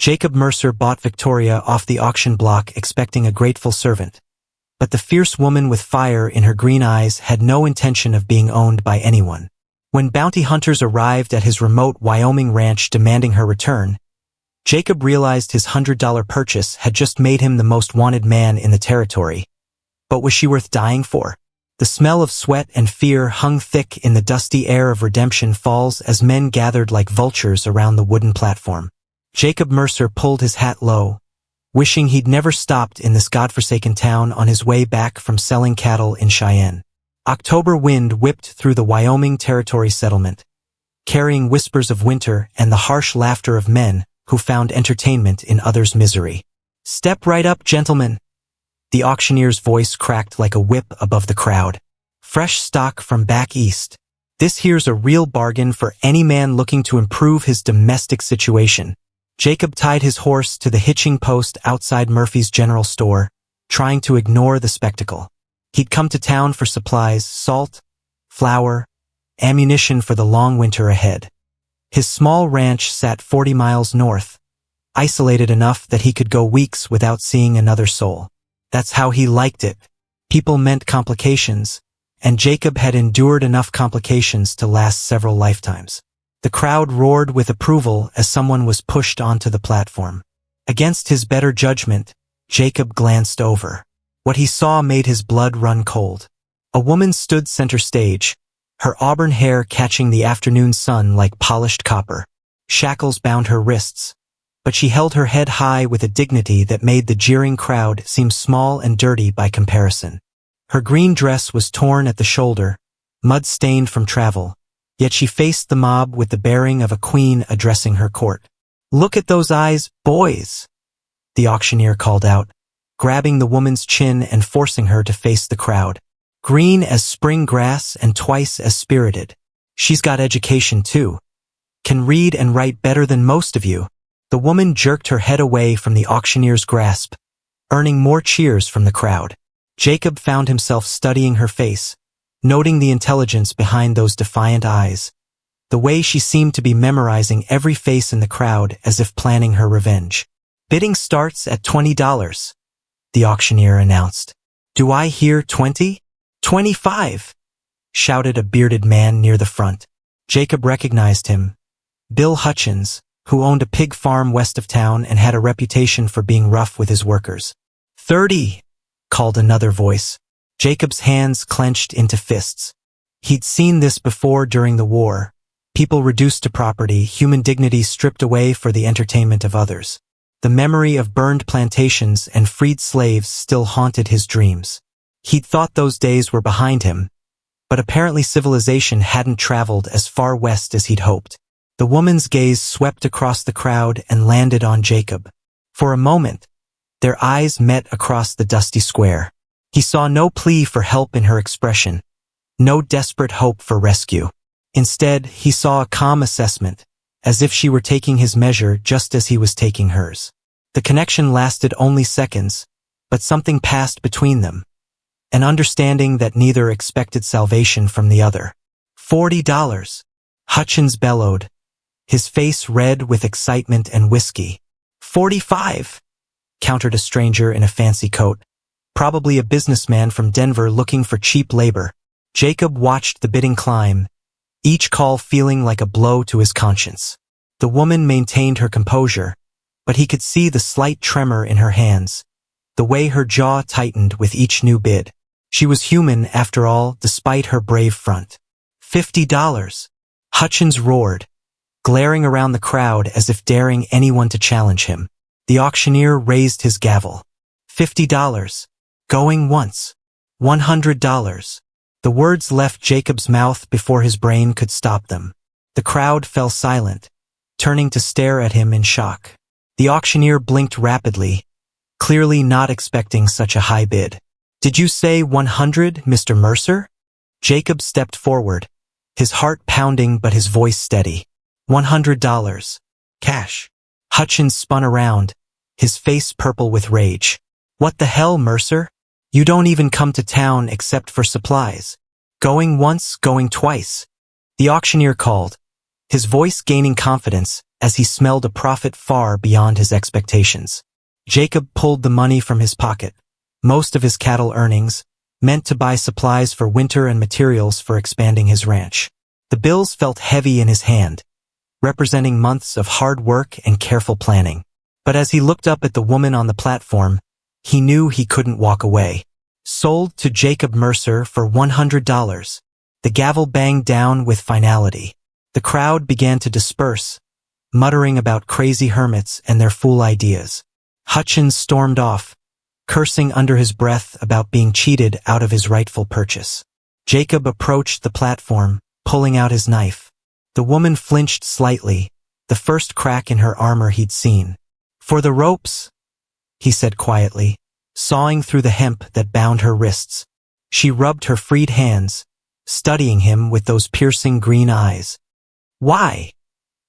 Jacob Mercer bought Victoria off the auction block expecting a grateful servant. But the fierce woman with fire in her green eyes had no intention of being owned by anyone. When bounty hunters arrived at his remote Wyoming ranch demanding her return, Jacob realized his $100 purchase had just made him the most wanted man in the territory. But was she worth dying for? The smell of sweat and fear hung thick in the dusty air of Redemption Falls as men gathered like vultures around the wooden platform. Jacob Mercer pulled his hat low, wishing he'd never stopped in this godforsaken town on his way back from selling cattle in Cheyenne. October wind whipped through the Wyoming Territory settlement, carrying whispers of winter and the harsh laughter of men who found entertainment in others' misery. "Step right up, gentlemen." The auctioneer's voice cracked like a whip above the crowd. "Fresh stock from back east. This here's a real bargain for any man looking to improve his domestic situation." Jacob tied his horse to the hitching post outside Murphy's General Store, trying to ignore the spectacle. He'd come to town for supplies, salt, flour, ammunition for the long winter ahead. His small ranch sat 40 miles north, isolated enough that he could go weeks without seeing another soul. That's how he liked it. People meant complications, and Jacob had endured enough complications to last several lifetimes. The crowd roared with approval as someone was pushed onto the platform. Against his better judgment, Jacob glanced over. What he saw made his blood run cold. A woman stood center stage, her auburn hair catching the afternoon sun like polished copper. Shackles bound her wrists, but she held her head high with a dignity that made the jeering crowd seem small and dirty by comparison. Her green dress was torn at the shoulder, mud-stained from travel, yet she faced the mob with the bearing of a queen addressing her court. "Look at those eyes, boys," the auctioneer called out, grabbing the woman's chin and forcing her to face the crowd. "Green as spring grass and twice as spirited. She's got education too. Can read and write better than most of you." The woman jerked her head away from the auctioneer's grasp, earning more cheers from the crowd. Jacob found himself studying her face, noting the intelligence behind those defiant eyes, the way she seemed to be memorizing every face in the crowd as if planning her revenge. "Bidding starts at $20, the auctioneer announced. "Do I hear 20? 25, shouted a bearded man near the front. Jacob recognized him. Bill Hutchins, who owned a pig farm west of town and had a reputation for being rough with his workers. 30, called another voice. Jacob's hands clenched into fists. He'd seen this before during the war. People reduced to property, human dignity stripped away for the entertainment of others. The memory of burned plantations and freed slaves still haunted his dreams. He'd thought those days were behind him, but apparently civilization hadn't traveled as far west as he'd hoped. The woman's gaze swept across the crowd and landed on Jacob. For a moment, their eyes met across the dusty square. He saw no plea for help in her expression, no desperate hope for rescue. Instead, he saw a calm assessment, as if she were taking his measure just as he was taking hers. The connection lasted only seconds, but something passed between them, an understanding that neither expected salvation from the other. $40, Hutchins bellowed, his face red with excitement and whiskey. 45, countered a stranger in a fancy coat, probably a businessman from Denver looking for cheap labor. Jacob watched the bidding climb, each call feeling like a blow to his conscience. The woman maintained her composure, but he could see the slight tremor in her hands, the way her jaw tightened with each new bid. She was human, after all, despite her brave front. $50, Hutchins roared, glaring around the crowd as if daring anyone to challenge him. The auctioneer raised his gavel. $50. Going once. $100. The words left Jacob's mouth before his brain could stop them. The crowd fell silent, turning to stare at him in shock. The auctioneer blinked rapidly, clearly not expecting such a high bid. "Did you say 100, Mr. Mercer?" Jacob stepped forward, his heart pounding but his voice steady. $100. Cash. Hutchins spun around, his face purple with rage. "What the hell, Mercer? You don't even come to town except for supplies. Going once, going twice," the auctioneer called, his voice gaining confidence as he smelled a profit far beyond his expectations. Jacob pulled the money from his pocket, most of his cattle earnings, meant to buy supplies for winter and materials for expanding his ranch. The bills felt heavy in his hand, representing months of hard work and careful planning. But as he looked up at the woman on the platform, he knew he couldn't walk away. Sold to Jacob Mercer for $100. The gavel banged down with finality. The crowd began to disperse, muttering about crazy hermits and their fool ideas. Hutchins stormed off, cursing under his breath about being cheated out of his rightful purchase. Jacob approached the platform, pulling out his knife. The woman flinched slightly, the first crack in her armor he'd seen. "For the ropes," he said quietly, sawing through the hemp that bound her wrists. She rubbed her freed hands, studying him with those piercing green eyes. "Why?"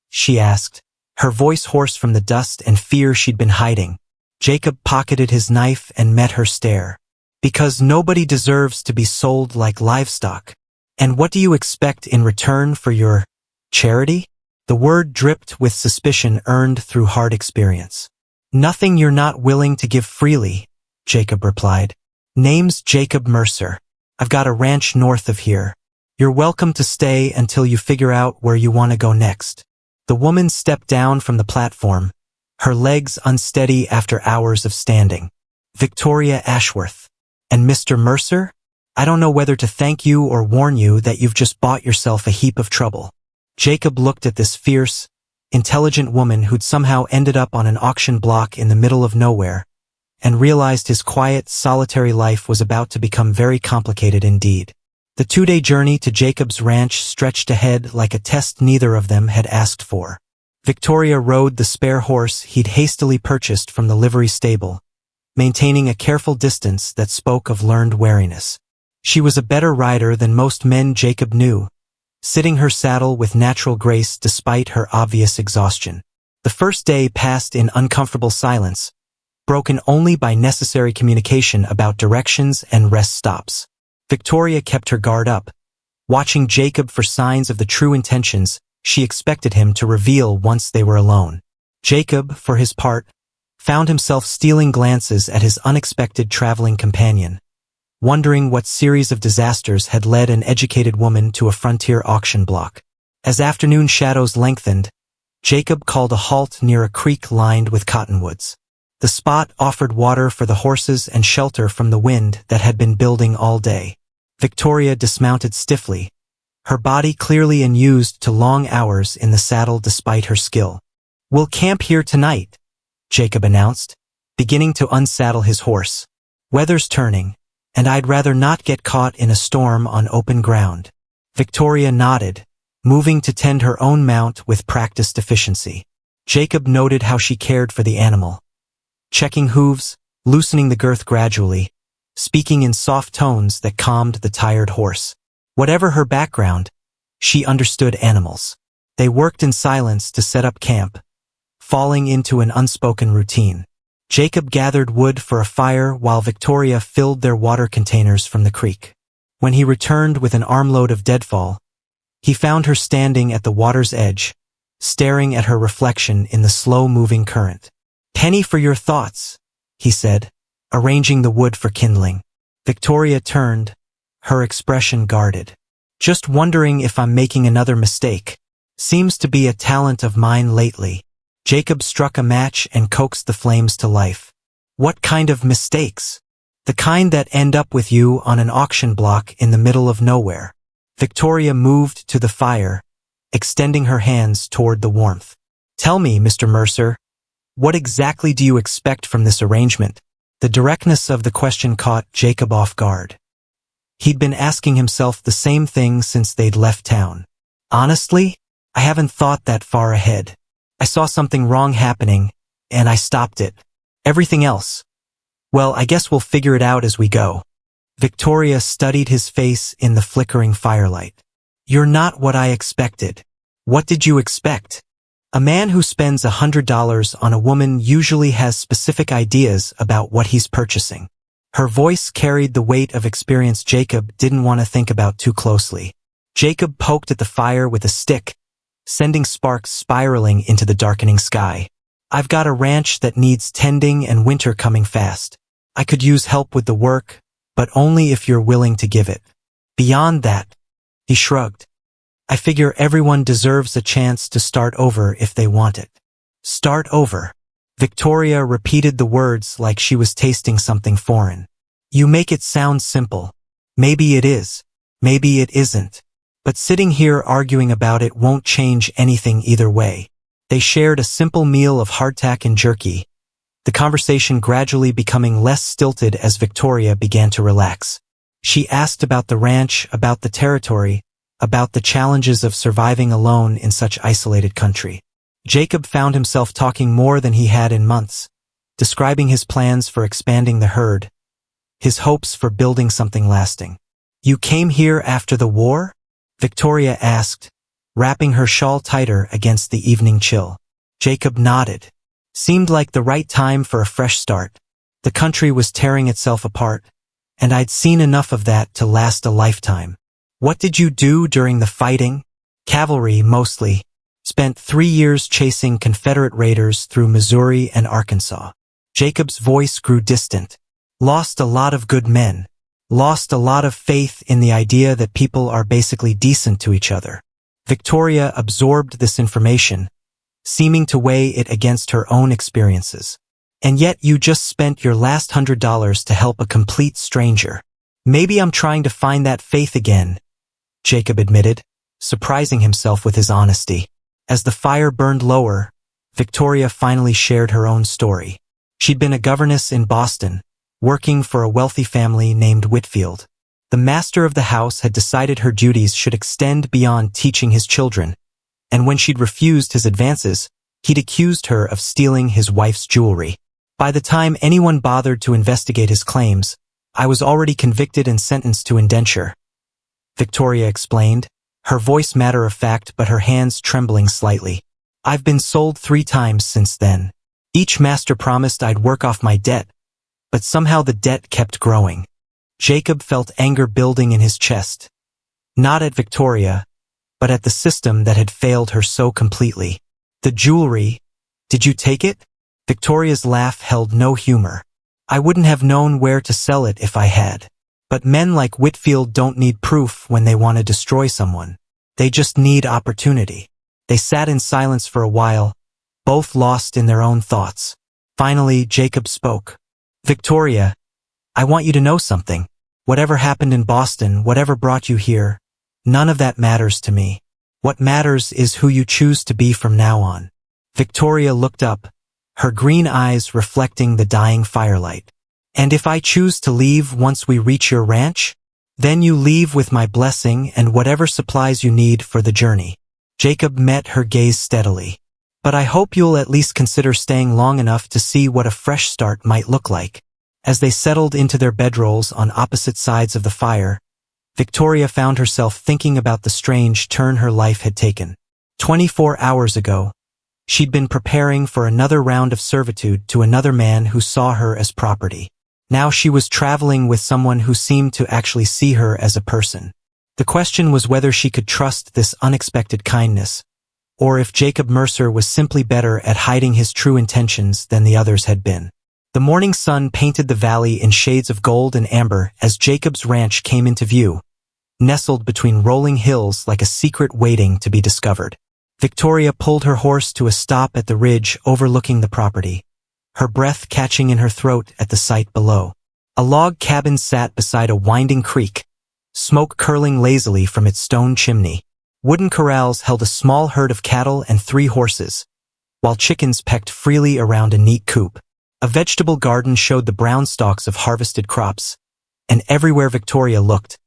she asked, her voice hoarse from the dust and fear she'd been hiding. Jacob pocketed his knife and met her stare. "Because nobody deserves to be sold like livestock. And what do you expect in return for your charity?" The word dripped with suspicion earned through hard experience. "Nothing you're not willing to give freely," Jacob replied. "Name's Jacob Mercer. I've got a ranch north of here. You're welcome to stay until you figure out where you want to go next." The woman stepped down from the platform, her legs unsteady after hours of standing. "Victoria Ashworth. And Mr. Mercer? I don't know whether to thank you or warn you that you've just bought yourself a heap of trouble." Jacob looked at this fierce, intelligent woman who'd somehow ended up on an auction block in the middle of nowhere, and realized his quiet, solitary life was about to become very complicated indeed. The 2-day journey to Jacob's ranch stretched ahead like a test neither of them had asked for. Victoria rode the spare horse he'd hastily purchased from the livery stable, maintaining a careful distance that spoke of learned wariness. She was a better rider than most men Jacob knew, sitting her saddle with natural grace despite her obvious exhaustion. The first day passed in uncomfortable silence, broken only by necessary communication about directions and rest stops. Victoria kept her guard up, watching Jacob for signs of the true intentions she expected him to reveal once they were alone. Jacob, for his part, found himself stealing glances at his unexpected traveling companion, wondering what series of disasters had led an educated woman to a frontier auction block. As afternoon shadows lengthened, Jacob called a halt near a creek lined with cottonwoods. The spot offered water for the horses and shelter from the wind that had been building all day. Victoria dismounted stiffly, her body clearly unused to long hours in the saddle despite her skill. "We'll camp here tonight," Jacob announced, beginning to unsaddle his horse. "Weather's turning, and I'd rather not get caught in a storm on open ground." Victoria nodded, moving to tend her own mount with practiced efficiency. Jacob noted how she cared for the animal, checking hooves, loosening the girth gradually, speaking in soft tones that calmed the tired horse. Whatever her background, she understood animals. They worked in silence to set up camp, falling into an unspoken routine. Jacob gathered wood for a fire while Victoria filled their water containers from the creek. When he returned with an armload of deadfall, he found her standing at the water's edge, staring at her reflection in the slow-moving current. "Penny for your thoughts," he said, arranging the wood for kindling. Victoria turned, her expression guarded. "Just wondering if I'm making another mistake. Seems to be a talent of mine lately." Jacob struck a match and coaxed the flames to life. "What kind of mistakes?" "The kind that end up with you on an auction block in the middle of nowhere." Victoria moved to the fire, extending her hands toward the warmth. "Tell me, Mr. Mercer, what exactly do you expect from this arrangement?" The directness of the question caught Jacob off guard. He'd been asking himself the same thing since they'd left town. "Honestly, I haven't thought that far ahead. I saw something wrong happening, and I stopped it. Everything else, well, I guess we'll figure it out as we go." Victoria studied his face in the flickering firelight. "You're not what I expected." "What did you expect?" "A man who spends $100 on a woman usually has specific ideas about what he's purchasing." Her voice carried the weight of experience Jacob didn't want to think about too closely. Jacob poked at the fire with a stick, sending sparks spiraling into the darkening sky. I've got a ranch that needs tending and winter coming fast. I could use help with the work, but only if you're willing to give it. Beyond that, he shrugged. I figure everyone deserves a chance to start over if they want it. Start over. Victoria repeated the words like she was tasting something foreign. You make it sound simple. Maybe it is. Maybe it isn't. But sitting here arguing about it won't change anything either way. They shared a simple meal of hardtack and jerky, the conversation gradually becoming less stilted as Victoria began to relax. She asked about the ranch, about the territory, about the challenges of surviving alone in such isolated country. Jacob found himself talking more than he had in months, describing his plans for expanding the herd, his hopes for building something lasting. You came here after the war? Victoria asked, wrapping her shawl tighter against the evening chill. Jacob nodded. Seemed like the right time for a fresh start. The country was tearing itself apart, and I'd seen enough of that to last a lifetime. What did you do during the fighting? Cavalry, mostly. Spent 3 years chasing Confederate raiders through Missouri and Arkansas. Jacob's voice grew distant. Lost a lot of good men. Lost a lot of faith in the idea that people are basically decent to each other. Victoria absorbed this information, seeming to weigh it against her own experiences. And yet you just spent your last $100 to help a complete stranger. Maybe I'm trying to find that faith again, Jacob admitted, surprising himself with his honesty. As the fire burned lower, Victoria finally shared her own story. She'd been a governess in Boston, working for a wealthy family named Whitfield. The master of the house had decided her duties should extend beyond teaching his children, and when she'd refused his advances, he'd accused her of stealing his wife's jewelry. By the time anyone bothered to investigate his claims, I was already convicted and sentenced to indenture, Victoria explained, her voice matter-of-fact but her hands trembling slightly. I've been sold 3 times since then. Each master promised I'd work off my debt, but somehow the debt kept growing. Jacob felt anger building in his chest. Not at Victoria, but at the system that had failed her so completely. The jewelry, did you take it? Victoria's laugh held no humor. I wouldn't have known where to sell it if I had. But men like Whitfield don't need proof when they want to destroy someone. They just need opportunity. They sat in silence for a while, both lost in their own thoughts. Finally, Jacob spoke. Victoria, I want you to know something. Whatever happened in Boston, whatever brought you here, none of that matters to me. What matters is who you choose to be from now on. Victoria looked up, her green eyes reflecting the dying firelight. And if I choose to leave once we reach your ranch, then you leave with my blessing and whatever supplies you need for the journey. Jacob met her gaze steadily. But I hope you'll at least consider staying long enough to see what a fresh start might look like. As they settled into their bedrolls on opposite sides of the fire, Victoria found herself thinking about the strange turn her life had taken. 24 hours ago, she'd been preparing for another round of servitude to another man who saw her as property. Now she was traveling with someone who seemed to actually see her as a person. The question was whether she could trust this unexpected kindness, or if Jacob Mercer was simply better at hiding his true intentions than the others had been. The morning sun painted the valley in shades of gold and amber as Jacob's ranch came into view, nestled between rolling hills like a secret waiting to be discovered. Victoria pulled her horse to a stop at the ridge overlooking the property, her breath catching in her throat at the sight below. A log cabin sat beside a winding creek, smoke curling lazily from its stone chimney. Wooden corrals held a small herd of cattle and 3 horses, while chickens pecked freely around a neat coop. A vegetable garden showed the brown stalks of harvested crops, and everywhere Victoria looked,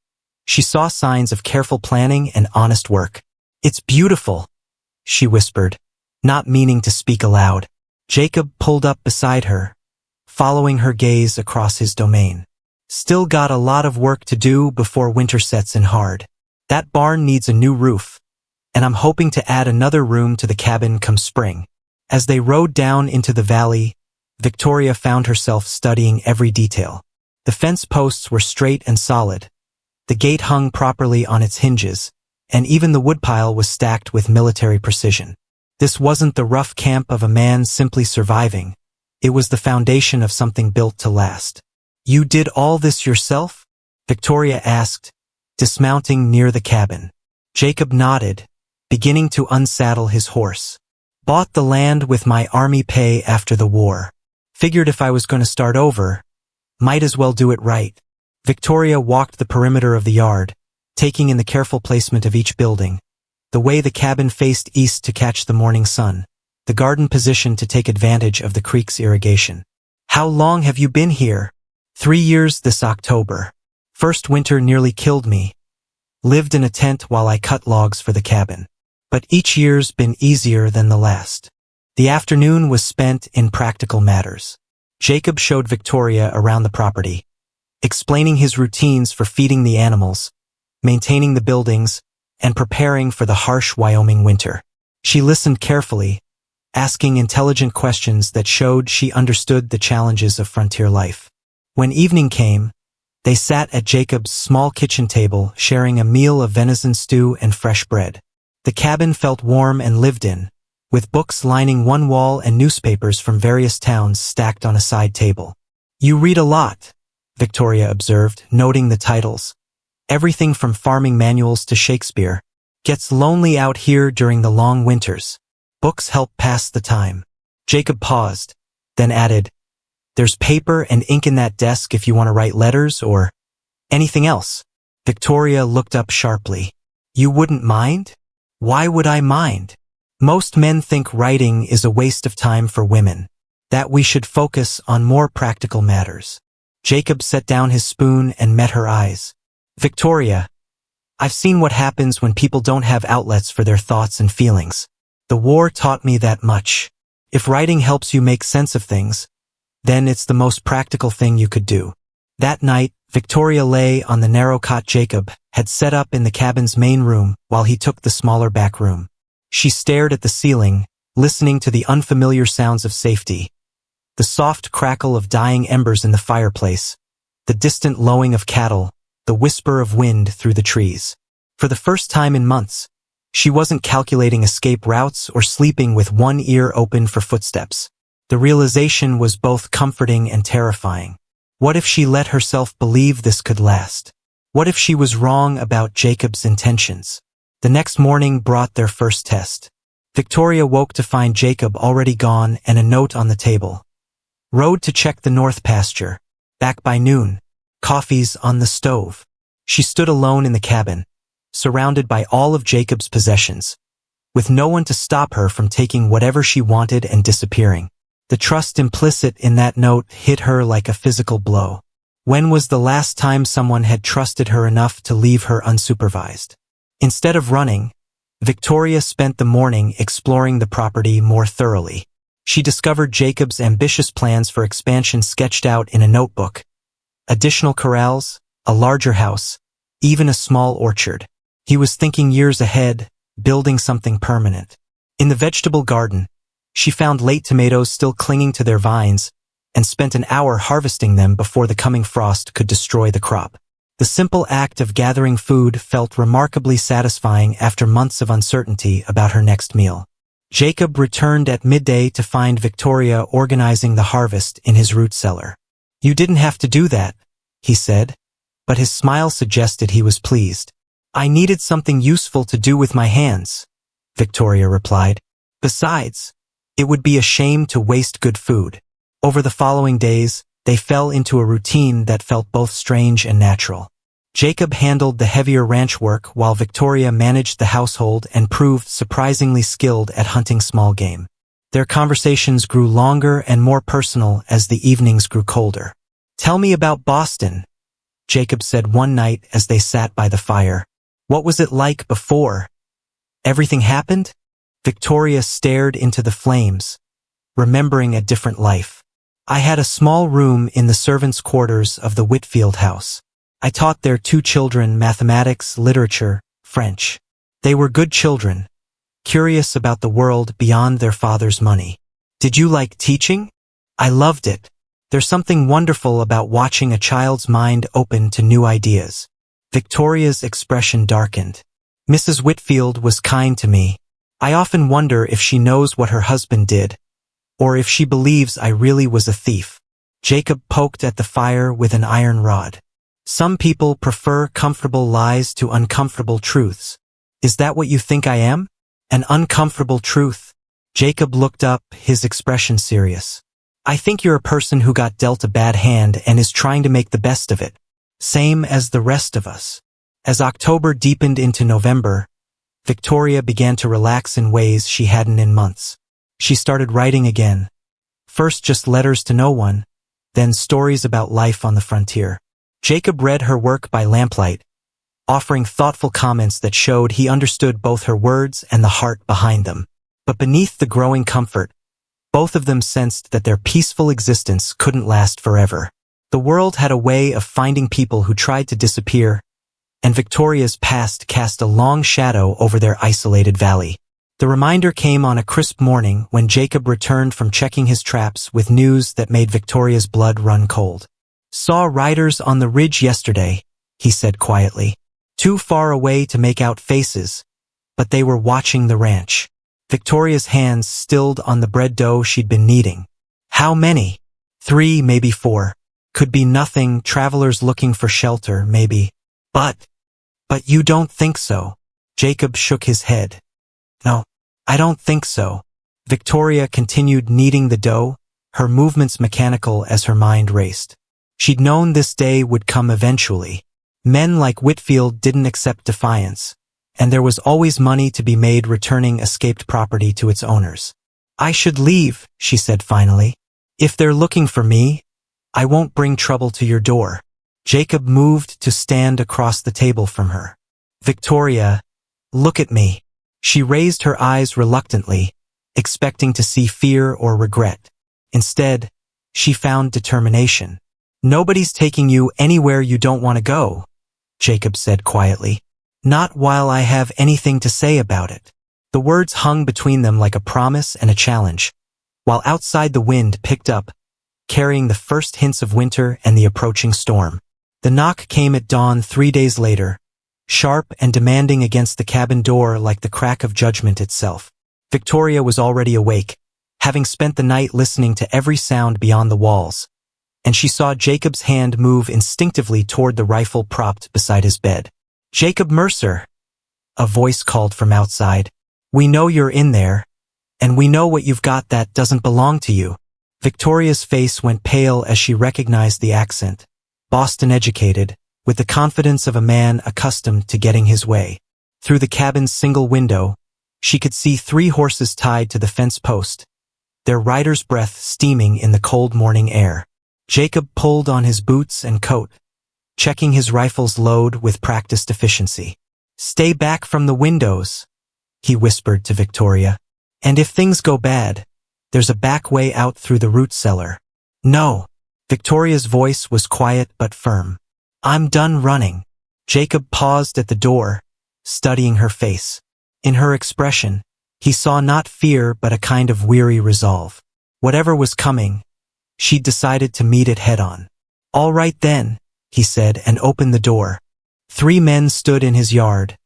she saw signs of careful planning and honest work. It's beautiful, she whispered, not meaning to speak aloud. Jacob pulled up beside her, following her gaze across his domain. Still got a lot of work to do before winter sets in hard. That barn needs a new roof, and I'm hoping to add another room to the cabin come spring. As they rode down into the valley, Victoria found herself studying every detail. The fence posts were straight and solid. The gate hung properly on its hinges, and even the woodpile was stacked with military precision. This wasn't the rough camp of a man simply surviving. It was the foundation of something built to last. "You did all this yourself?" Victoria asked, dismounting near the cabin. Jacob nodded, beginning to unsaddle his horse. "Bought the land with my army pay after the war. Figured if I was going to start over, might as well do it right." Victoria walked the perimeter of the yard, taking in the careful placement of each building, the way the cabin faced east to catch the morning sun, the garden positioned to take advantage of the creek's irrigation. "How long have you been here?" 3 years this October. First winter nearly killed me. Lived in a tent while I cut logs for the cabin. But each year's been easier than the last." The afternoon was spent in practical matters. Jacob showed Victoria around the property, explaining his routines for feeding the animals, maintaining the buildings, and preparing for the harsh Wyoming winter. She listened carefully, asking intelligent questions that showed she understood the challenges of frontier life. When evening came, they sat at Jacob's small kitchen table, sharing a meal of venison stew and fresh bread. The cabin felt warm and lived in, with books lining one wall and newspapers from various towns stacked on a side table. "You read a lot," Victoria observed, noting the titles. "Everything from farming manuals to Shakespeare. Gets lonely out here during the long winters. Books help pass the time." Jacob paused, then added, "There's paper and ink in that desk if you want to write letters or anything else." Victoria looked up sharply. "You wouldn't mind?" "Why would I mind? Most men think writing is a waste of time for women, that we should focus on more practical matters." Jacob set down his spoon and met her eyes. "Victoria, I've seen what happens when people don't have outlets for their thoughts and feelings. The war taught me that much. If writing helps you make sense of things, then it's the most practical thing you could do." That night, Victoria lay on the narrow cot Jacob had set up in the cabin's main room while he took the smaller back room. She stared at the ceiling, listening to the unfamiliar sounds of safety. The soft crackle of dying embers in the fireplace, the distant lowing of cattle, the whisper of wind through the trees. For the first time in months, she wasn't calculating escape routes or sleeping with one ear open for footsteps. The realization was both comforting and terrifying. What if she let herself believe this could last? What if she was wrong about Jacob's intentions? The next morning brought their first test. Victoria woke to find Jacob already gone and a note on the table. "Rode to check the north pasture. Back by noon. Coffee's on the stove." She stood alone in the cabin, surrounded by all of Jacob's possessions, with no one to stop her from taking whatever she wanted and disappearing. The trust implicit in that note hit her like a physical blow. When was the last time someone had trusted her enough to leave her unsupervised? Instead of running, Victoria spent the morning exploring the property more thoroughly. She discovered Jacob's ambitious plans for expansion sketched out in a notebook. Additional corrals, a larger house, even a small orchard. He was thinking years ahead, building something permanent. In the vegetable garden, she found late tomatoes still clinging to their vines and spent an hour harvesting them before the coming frost could destroy the crop. The simple act of gathering food felt remarkably satisfying after months of uncertainty about her next meal. Jacob returned at midday to find Victoria organizing the harvest in his root cellar. "You didn't have to do that," he said, but his smile suggested he was pleased. "I needed something useful to do with my hands," Victoria replied. "Besides, it would be a shame to waste good food." Over the following days, they fell into a routine that felt both strange and natural. Jacob handled the heavier ranch work while Victoria managed the household and proved surprisingly skilled at hunting small game. Their conversations grew longer and more personal as the evenings grew colder. "Tell me about Boston," Jacob said one night as they sat by the fire. "What was it like before everything happened?" Victoria stared into the flames, remembering a different life. "I had a small room in the servants' quarters of the Whitfield house. I taught their 2 children mathematics, literature, French. They were good children, curious about the world beyond their father's money." "Did you like teaching?" "I loved it. There's something wonderful about watching a child's mind open to new ideas." Victoria's expression darkened. Mrs. Whitfield was kind to me. I often wonder if she knows what her husband did, or if she believes I really was a thief. Jacob poked at the fire with an iron rod. Some people prefer comfortable lies to uncomfortable truths. Is that what you think I am? An uncomfortable truth? Jacob looked up, his expression serious. I think you're a person who got dealt a bad hand and is trying to make the best of it. Same as the rest of us. As October deepened into November, Victoria began to relax in ways she hadn't in months. She started writing again. First just letters to no one, then stories about life on the frontier. Jacob read her work by lamplight, offering thoughtful comments that showed he understood both her words and the heart behind them. But beneath the growing comfort, both of them sensed that their peaceful existence couldn't last forever. The world had a way of finding people who tried to disappear, and Victoria's past cast a long shadow over their isolated valley. The reminder came on a crisp morning when Jacob returned from checking his traps with news that made Victoria's blood run cold. Saw riders on the ridge yesterday, he said quietly. Too far away to make out faces, but they were watching the ranch. Victoria's hands stilled on the bread dough she'd been kneading. How many? 3, maybe 4. Could be nothing, travelers looking for shelter, maybe. But you don't think so? Jacob shook his head. No, I don't think so. Victoria continued kneading the dough, her movements mechanical as her mind raced. She'd known this day would come eventually. Men like Whitfield didn't accept defiance, and there was always money to be made returning escaped property to its owners. I should leave, she said finally. If they're looking for me, I won't bring trouble to your door. Jacob moved to stand across the table from her. Victoria, look at me. She raised her eyes reluctantly, expecting to see fear or regret. Instead, she found determination. Nobody's taking you anywhere you don't want to go, Jacob said quietly. Not while I have anything to say about it. The words hung between them like a promise and a challenge, while outside the wind picked up, carrying the first hints of winter and the approaching storm. The knock came at dawn 3 days later, sharp and demanding against the cabin door like the crack of judgment itself. Victoria was already awake, having spent the night listening to every sound beyond the walls, and she saw Jacob's hand move instinctively toward the rifle propped beside his bed. Jacob Mercer, a voice called from outside. We know you're in there, and we know what you've got that doesn't belong to you. Victoria's face went pale as she recognized the accent. Boston educated, with the confidence of a man accustomed to getting his way. Through the cabin's single window, she could see 3 horses tied to the fence post, their rider's breath steaming in the cold morning air. Jacob pulled on his boots and coat, checking his rifle's load with practiced efficiency. Stay back from the windows, he whispered to Victoria. And if things go bad, there's a back way out through the root cellar. No. Victoria's voice was quiet but firm. I'm done running. Jacob paused at the door, studying her face. In her expression, he saw not fear but a kind of weary resolve. Whatever was coming, she'd decided to meet it head-on. All right then, he said and opened the door. 3 men stood in his yard,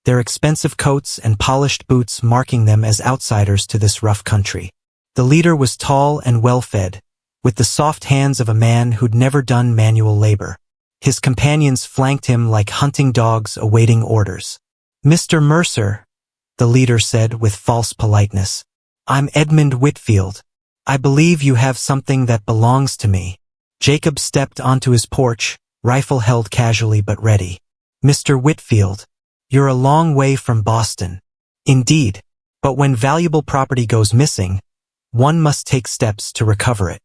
their expensive coats and polished boots marking them as outsiders to this rough country. The leader was tall and well-fed, with the soft hands of a man who'd never done manual labor. His companions flanked him like hunting dogs awaiting orders. Mr. Mercer, the leader said with false politeness. I'm Edmund Whitfield. I believe you have something that belongs to me. Jacob stepped onto his porch, rifle held casually but ready. Mr. Whitfield, you're a long way from Boston. Indeed, but when valuable property goes missing, one must take steps to recover it.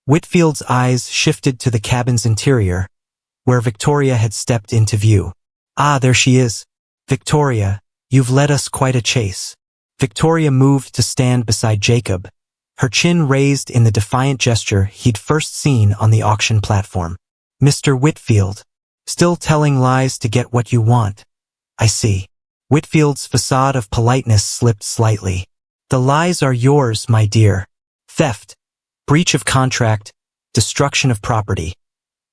Whitfield's eyes shifted to the cabin's interior, where Victoria had stepped into view. Ah, there she is. Victoria, you've led us quite a chase. Victoria moved to stand beside Jacob, her chin raised in the defiant gesture he'd first seen on the auction platform. Mr. Whitfield, still telling lies to get what you want. I see. Whitfield's facade of politeness slipped slightly. The lies are yours, my dear. Theft, breach of contract, destruction of property.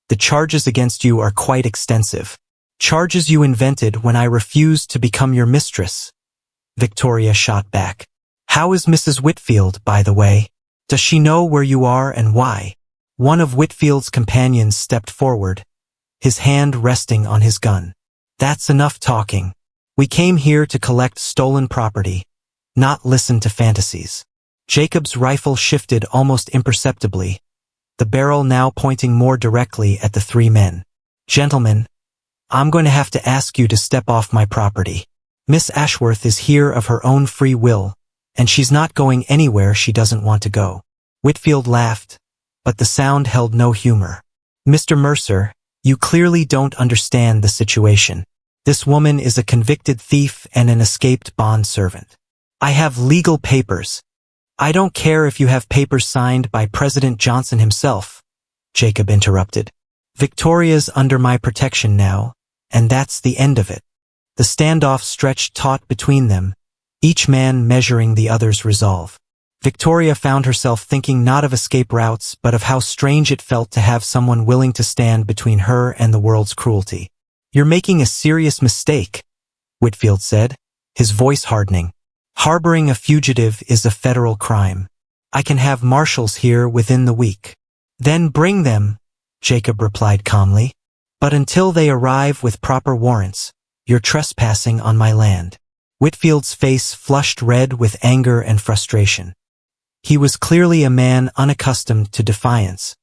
The charges against you are quite extensive. Charges you invented when I refused to become your mistress. Victoria shot back. How is Mrs. Whitfield, by the way? Does she know where you are and why? One of Whitfield's companions stepped forward, his hand resting on his gun. That's enough talking. We came here to collect stolen property, not listen to fantasies. Jacob's rifle shifted almost imperceptibly, the barrel now pointing more directly at the three men. Gentlemen, I'm going to have to ask you to step off my property. Miss Ashworth is here of her own free will, and she's not going anywhere she doesn't want to go. Whitfield laughed, but the sound held no humor. Mr. Mercer, you clearly don't understand the situation. This woman is a convicted thief and an escaped bond servant. I have legal papers. I don't care if you have papers signed by President Johnson himself, Jacob interrupted. Victoria's under my protection now, and that's the end of it. The standoff stretched taut between them, each man measuring the other's resolve. Victoria found herself thinking not of escape routes but of how strange it felt to have someone willing to stand between her and the world's cruelty. You're making a serious mistake, Whitfield said, his voice hardening. Harboring a fugitive is a federal crime. I can have marshals here within the week. Then bring them, Jacob replied calmly. But until they arrive with proper warrants, you're trespassing on my land. Whitfield's face flushed red with anger and frustration. He was clearly a man unaccustomed to defiance,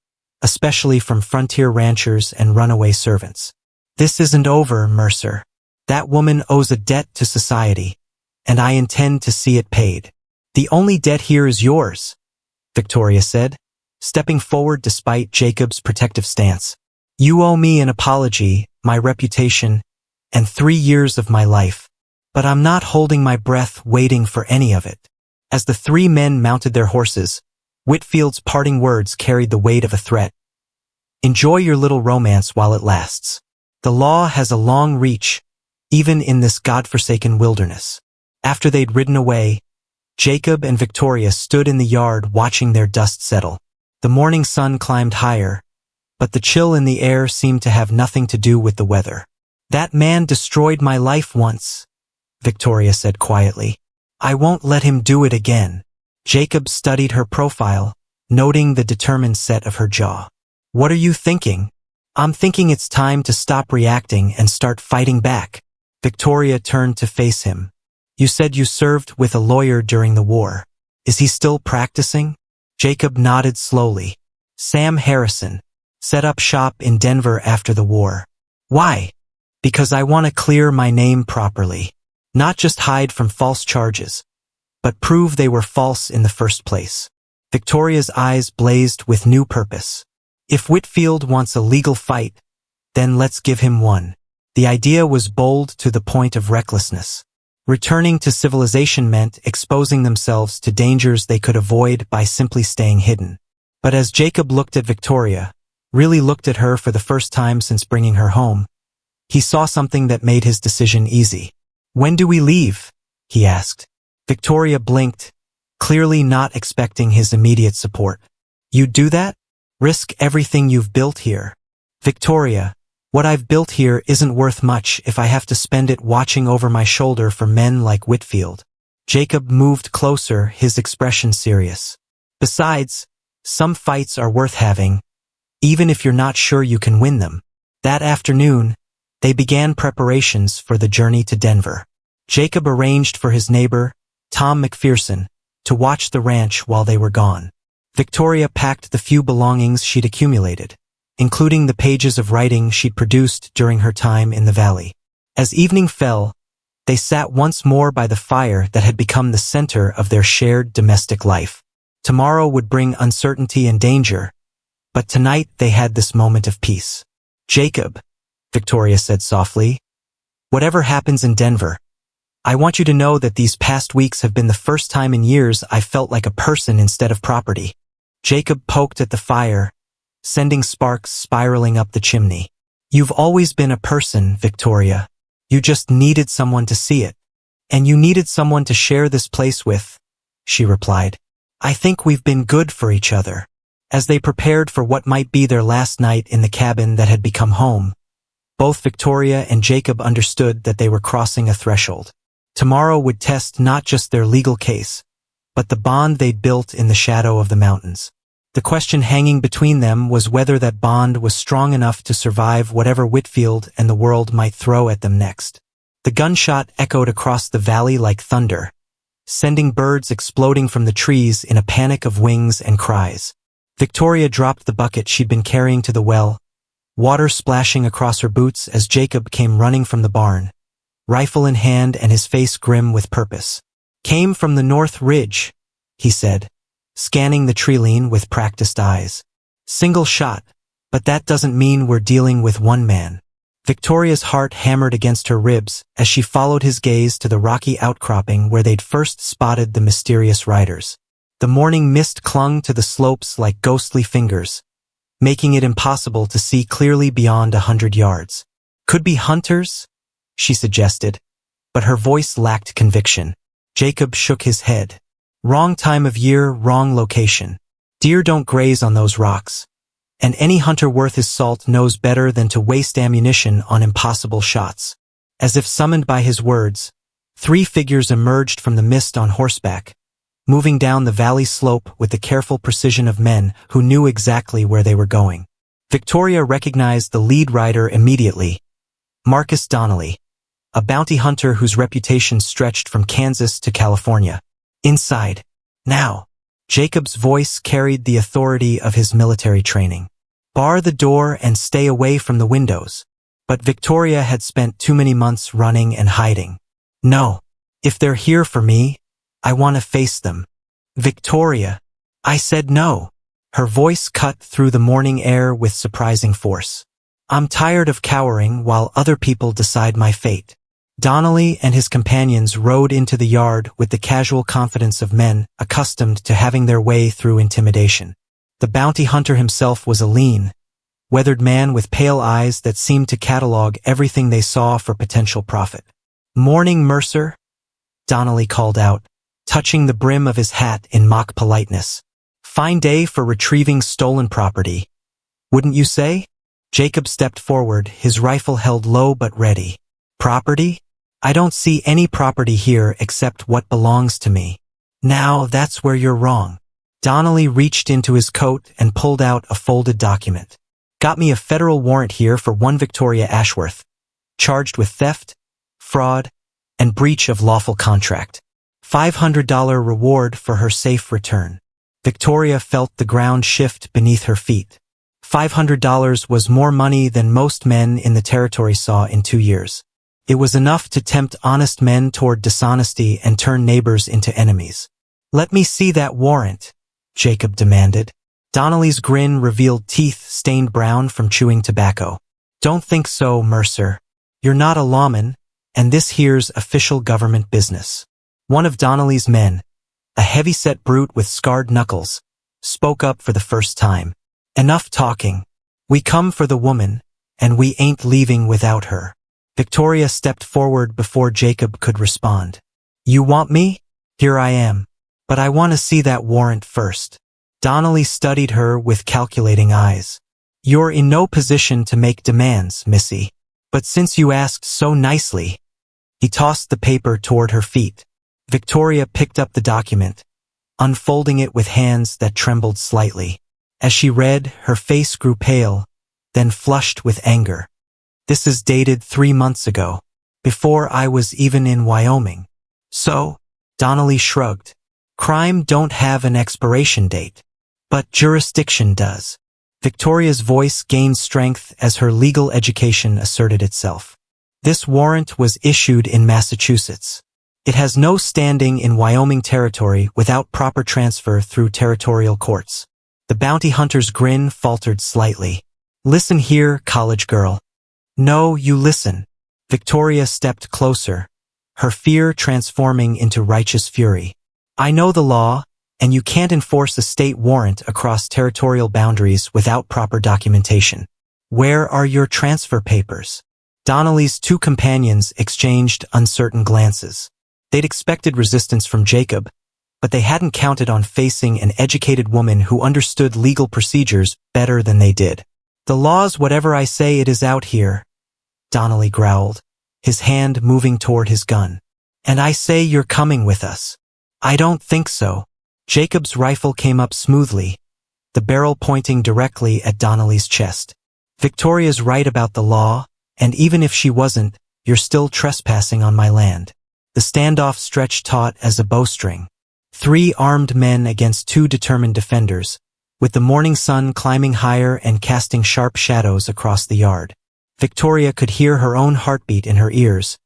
especially from frontier ranchers and runaway servants. This isn't over, Mercer. That woman owes a debt to society, and I intend to see it paid. The only debt here is yours, Victoria said, stepping forward despite Jacob's protective stance. You owe me an apology, my reputation, and 3 years of my life, but I'm not holding my breath waiting for any of it. As the three men mounted their horses, Whitfield's parting words carried the weight of a threat. Enjoy your little romance while it lasts. The law has a long reach, even in this godforsaken wilderness. After they'd ridden away, Jacob and Victoria stood in the yard watching their dust settle. The morning sun climbed higher, but the chill in the air seemed to have nothing to do with the weather. That man destroyed my life once, Victoria said quietly. I won't let him do it again. Jacob studied her profile, noting the determined set of her jaw. What are you thinking? I'm thinking it's time to stop reacting and start fighting back. Victoria turned to face him. You said you served with a lawyer during the war. Is he still practicing? Jacob nodded slowly. Sam Harrison. Set up shop in Denver after the war. Why? Because I want to clear my name properly. Not just hide from false charges, but prove they were false in the first place. Victoria's eyes blazed with new purpose. If Whitfield wants a legal fight, then let's give him one. The idea was bold to the point of recklessness. Returning to civilization meant exposing themselves to dangers they could avoid by simply staying hidden. But as Jacob looked at Victoria, really looked at her for the first time since bringing her home, he saw something that made his decision easy. When do we leave? He asked. Victoria blinked, clearly not expecting his immediate support. You'd do that? Risk everything you've built here. Victoria, what I've built here isn't worth much if I have to spend it watching over my shoulder for men like Whitfield. Jacob moved closer, his expression serious. Besides, some fights are worth having, even if you're not sure you can win them. That afternoon, they began preparations for the journey to Denver. Jacob arranged for his neighbor, Tom McPherson, to watch the ranch while they were gone. Victoria packed the few belongings she'd accumulated, including the pages of writing she'd produced during her time in the valley. As evening fell, they sat once more by the fire that had become the center of their shared domestic life. Tomorrow would bring uncertainty and danger, but tonight they had this moment of peace. Jacob, Victoria said softly, whatever happens in Denver, I want you to know that these past weeks have been the first time in years I felt like a person instead of property. Jacob poked at the fire, sending sparks spiraling up the chimney. You've always been a person, Victoria. You just needed someone to see it. And you needed someone to share this place with, she replied. I think we've been good for each other. As they prepared for what might be their last night in the cabin that had become home, Both Victoria and Jacob understood that they were crossing a threshold. Tomorrow would test not just their legal case, but the bond they'd built in the shadow of the mountains. The question hanging between them was whether that bond was strong enough to survive whatever Whitfield and the world might throw at them next. The gunshot echoed across the valley like thunder, sending birds exploding from the trees in a panic of wings and cries. Victoria dropped the bucket she'd been carrying to the well, water splashing across her boots as Jacob came running from the barn, rifle in hand and his face grim with purpose. "Came from the North Ridge," he said, scanning the tree-line with practiced eyes. "Single shot, but that doesn't mean we're dealing with one man." Victoria's heart hammered against her ribs as she followed his gaze to the rocky outcropping where they'd first spotted the mysterious riders. The morning mist clung to the slopes like ghostly fingers, making it impossible to see clearly beyond 100 yards. "Could be hunters," she suggested, but her voice lacked conviction. Jacob shook his head. "Wrong time of year, wrong location. Deer don't graze on those rocks. And any hunter worth his salt knows better than to waste ammunition on impossible shots." As if summoned by his words, 3 figures emerged from the mist on horseback, moving down the valley slope with the careful precision of men who knew exactly where they were going. Victoria recognized the lead rider immediately, Marcus Donnelly, a bounty hunter whose reputation stretched from Kansas to California. "Inside. Now." Jacob's voice carried the authority of his military training. "Bar the door and stay away from the windows." But Victoria had spent too many months running and hiding. "No. If they're here for me, I want to face them." "Victoria." I said no. Her voice cut through the morning air with surprising force. "I'm tired of cowering while other people decide my fate." Donnelly and his companions rode into the yard with the casual confidence of men accustomed to having their way through intimidation. The bounty hunter himself was a lean, weathered man with pale eyes that seemed to catalog everything they saw for potential profit. "Morning, Mercer," Donnelly called out, touching the brim of his hat in mock politeness. "Fine day for retrieving stolen property, wouldn't you say?" Jacob stepped forward, his rifle held low but ready. "Property? I don't see any property here except what belongs to me." "Now that's where you're wrong." Donnelly reached into his coat and pulled out a folded document. "Got me a federal warrant here for one Victoria Ashworth, charged with theft, fraud, and breach of lawful contract. $500 reward for her safe return." Victoria felt the ground shift beneath her feet. $500 was more money than most men in the territory saw in 2 years. It was enough to tempt honest men toward dishonesty and turn neighbors into enemies. "Let me see that warrant," Jacob demanded. Donnelly's grin revealed teeth stained brown from chewing tobacco. "Don't think so, Mercer. You're not a lawman, and this here's official government business." One of Donnelly's men, a heavy-set brute with scarred knuckles, spoke up for the first time. "Enough talking. We come for the woman, and we ain't leaving without her." Victoria stepped forward before Jacob could respond. "You want me? Here I am. But I want to see that warrant first." Donnelly studied her with calculating eyes. "You're in no position to make demands, Missy. But since you asked so nicely." He tossed the paper toward her feet. Victoria picked up the document, unfolding it with hands that trembled slightly. As she read, her face grew pale, then flushed with anger. "This is dated 3 months ago, before I was even in Wyoming." "So?" Donnelly shrugged. "Crime don't have an expiration date. But jurisdiction does." Victoria's voice gained strength as her legal education asserted itself. "This warrant was issued in Massachusetts. It has no standing in Wyoming territory without proper transfer through territorial courts." The bounty hunter's grin faltered slightly. "Listen here, college girl." "No, you listen." Victoria stepped closer, her fear transforming into righteous fury. "I know the law, and you can't enforce a state warrant across territorial boundaries without proper documentation. Where are your transfer papers?" Donnelly's 2 companions exchanged uncertain glances. They'd expected resistance from Jacob, but they hadn't counted on facing an educated woman who understood legal procedures better than they did. "The law's whatever I say it is out here," Donnelly growled, his hand moving toward his gun. And I say you're coming with us. I don't think so. Jacob's rifle came up smoothly, the barrel pointing directly at Donnelly's chest. Victoria's right about the law, and even if she wasn't, you're still trespassing on my land. The standoff stretched taut as a bowstring. 3 armed men against 2 determined defenders, with the morning sun climbing higher and casting sharp shadows across the yard. Victoria could hear her own heartbeat in her ears,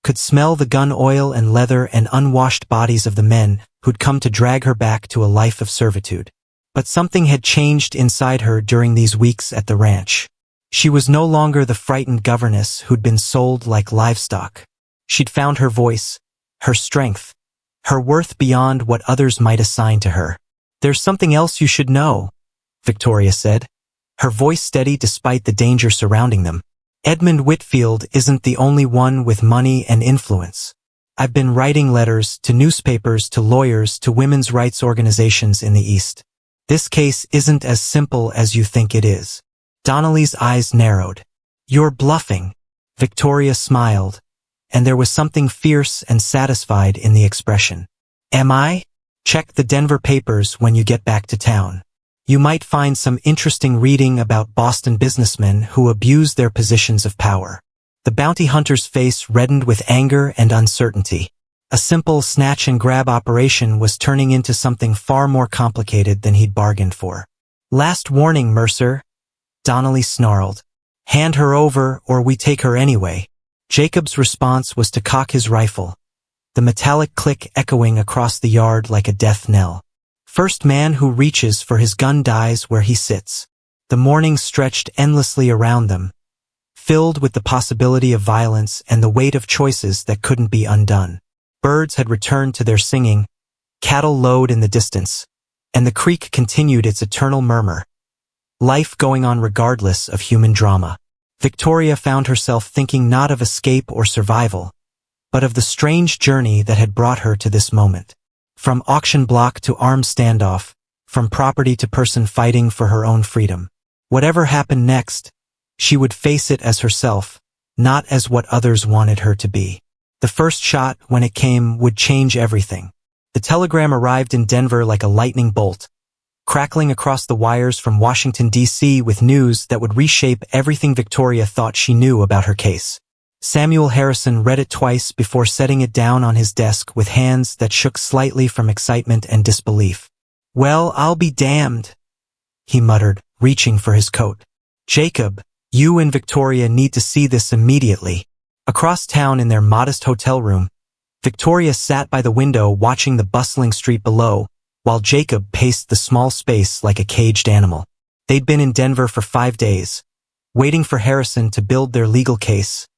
could smell the gun oil and leather and unwashed bodies of the men who'd come to drag her back to a life of servitude. But something had changed inside her during these weeks at the ranch. She was no longer the frightened governess who'd been sold like livestock. She'd found her voice, her strength, her worth beyond what others might assign to her. There's something else you should know, Victoria said, her voice steady despite the danger surrounding them. Edmund Whitfield isn't the only one with money and influence. I've been writing letters to newspapers, to lawyers, to women's rights organizations in the East. This case isn't as simple as you think it is. Donnelly's eyes narrowed. You're bluffing. Victoria smiled, and there was something fierce and satisfied in the expression. Am I? Check the Denver papers when you get back to town. You might find some interesting reading about Boston businessmen who abuse their positions of power. The bounty hunter's face reddened with anger and uncertainty. A simple snatch-and-grab operation was turning into something far more complicated than he'd bargained for. Last warning, Mercer, Donnelly snarled. Hand her over or we take her anyway. Jacob's response was to cock his rifle, the metallic click echoing across the yard like a death knell. First man who reaches for his gun dies where he sits. The morning stretched endlessly around them, filled with the possibility of violence and the weight of choices that couldn't be undone. Birds had returned to their singing, cattle lowed in the distance, and the creek continued its eternal murmur. Life going on regardless of human drama. Victoria found herself thinking not of escape or survival, but of the strange journey that had brought her to this moment. From auction block to armed standoff, from property to person fighting for her own freedom. Whatever happened next, she would face it as herself, not as what others wanted her to be. The first shot, when it came, would change everything. The telegram arrived in Denver like a lightning bolt, crackling across the wires from Washington, D.C. with news that would reshape everything Victoria thought she knew about her case. Samuel Harrison read it twice before setting it down on his desk with hands that shook slightly from excitement and disbelief. Well, I'll be damned, he muttered, reaching for his coat. Jacob, you and Victoria need to see this immediately. Across town in their modest hotel room, Victoria sat by the window watching the bustling street below, while Jacob paced the small space like a caged animal. They'd been in Denver for 5 days, waiting for Harrison to build their legal case,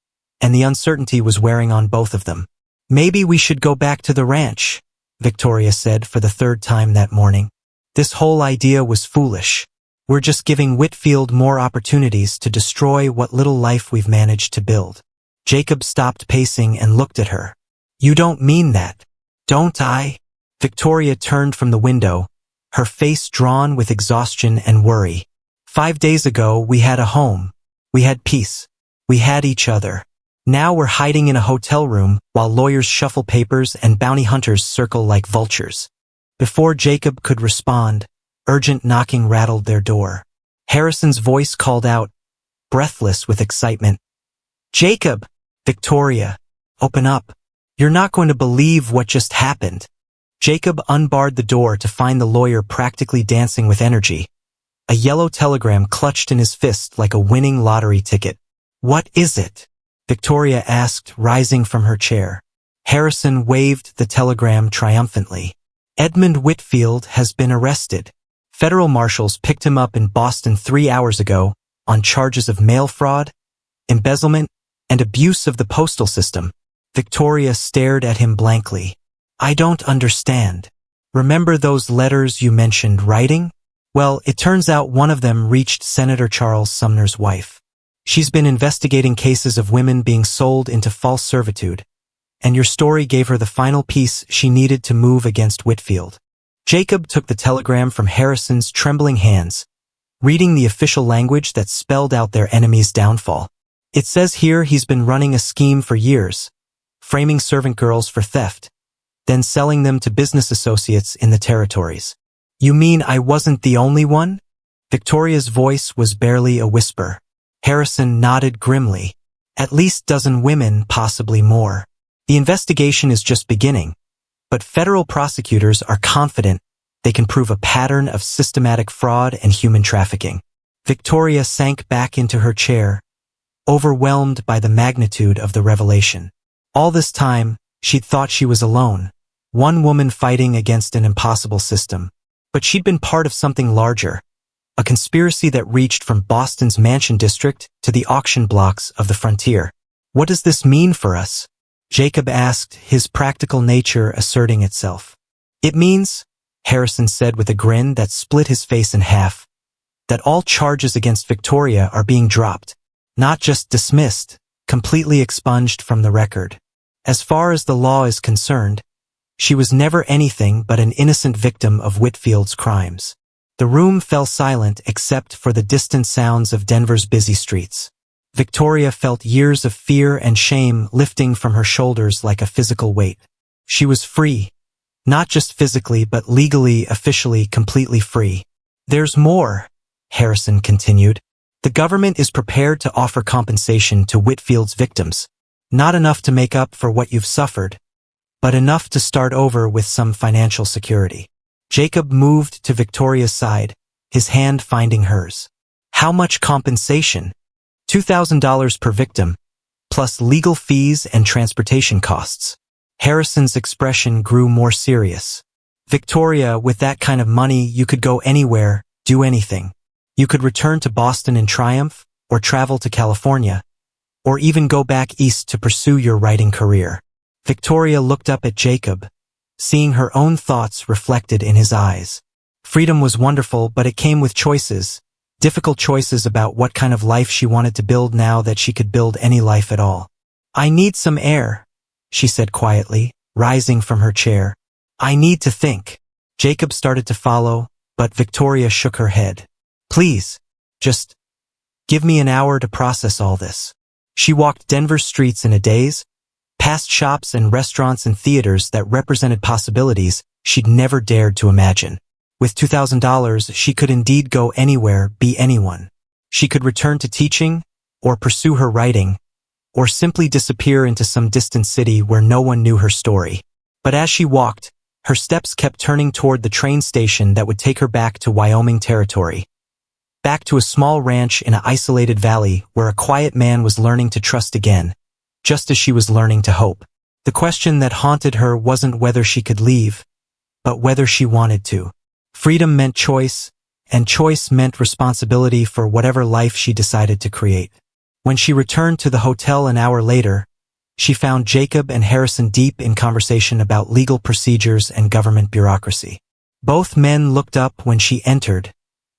and the uncertainty was wearing on both of them. Maybe we should go back to the ranch, Victoria said for the 3rd time that morning. This whole idea was foolish. We're just giving Whitfield more opportunities to destroy what little life we've managed to build. Jacob stopped pacing and looked at her. You don't mean that, don't I? Victoria turned from the window, her face drawn with exhaustion and worry. 5 days ago, we had a home. We had peace. We had each other. Now we're hiding in a hotel room while lawyers shuffle papers and bounty hunters circle like vultures. Before Jacob could respond, urgent knocking rattled their door. Harrison's voice called out, breathless with excitement. Jacob! Victoria! Open up! You're not going to believe what just happened. Jacob unbarred the door to find the lawyer practically dancing with energy, a yellow telegram clutched in his fist like a winning lottery ticket. What is it? Victoria asked, rising from her chair. Harrison waved the telegram triumphantly. Edmund Whitfield has been arrested. Federal marshals picked him up in Boston 3 hours ago on charges of mail fraud, embezzlement, and abuse of the postal system. Victoria stared at him blankly. I don't understand. Remember those letters you mentioned writing? Well, it turns out one of them reached Senator Charles Sumner's wife. She's been investigating cases of women being sold into false servitude, and your story gave her the final piece she needed to move against Whitfield. Jacob took the telegram from Harrison's trembling hands, reading the official language that spelled out their enemy's downfall. It says here he's been running a scheme for years, framing servant girls for theft, then selling them to business associates in the territories. You mean I wasn't the only one? Victoria's voice was barely a whisper. Harrison nodded grimly. At least dozen women, possibly more. The investigation is just beginning, but federal prosecutors are confident they can prove a pattern of systematic fraud and human trafficking. Victoria sank back into her chair, overwhelmed by the magnitude of the revelation. All this time, she'd thought she was alone, one woman fighting against an impossible system. But she'd been part of something larger, a conspiracy that reached from Boston's Mansion District to the auction blocks of the frontier. What does this mean for us? Jacob asked, his practical nature asserting itself. It means, Harrison said with a grin that split his face in half, that all charges against Victoria are being dropped, not just dismissed, completely expunged from the record. As far as the law is concerned, she was never anything but an innocent victim of Whitfield's crimes. The room fell silent except for the distant sounds of Denver's busy streets. Victoria felt years of fear and shame lifting from her shoulders like a physical weight. She was free, not just physically but legally, officially, completely free. There's more, Harrison continued. The government is prepared to offer compensation to Whitfield's victims. Not enough to make up for what you've suffered, but enough to start over with some financial security. Jacob moved to Victoria's side, his hand finding hers. How much compensation? $2,000 per victim, plus legal fees and transportation costs. Harrison's expression grew more serious. Victoria, with that kind of money, you could go anywhere, do anything. You could return to Boston in triumph, or travel to California, or even go back east to pursue your writing career. Victoria looked up at Jacob, seeing her own thoughts reflected in his eyes. Freedom was wonderful, but it came with choices, difficult choices about what kind of life she wanted to build now that she could build any life at all. I need some air, she said quietly, rising from her chair. I need to think. Jacob started to follow, but Victoria shook her head. Please, just give me an hour to process all this. She walked Denver's streets in a daze, past shops and restaurants and theaters that represented possibilities she'd never dared to imagine. With $2,000, she could indeed go anywhere, be anyone. She could return to teaching, or pursue her writing, or simply disappear into some distant city where no one knew her story. But as she walked, her steps kept turning toward the train station that would take her back to Wyoming territory, back to a small ranch in an isolated valley where a quiet man was learning to trust again, just as she was learning to hope. The question that haunted her wasn't whether she could leave, but whether she wanted to. Freedom meant choice, and choice meant responsibility for whatever life she decided to create. When she returned to the hotel an hour later, she found Jacob and Harrison deep in conversation about legal procedures and government bureaucracy. Both men looked up when she entered,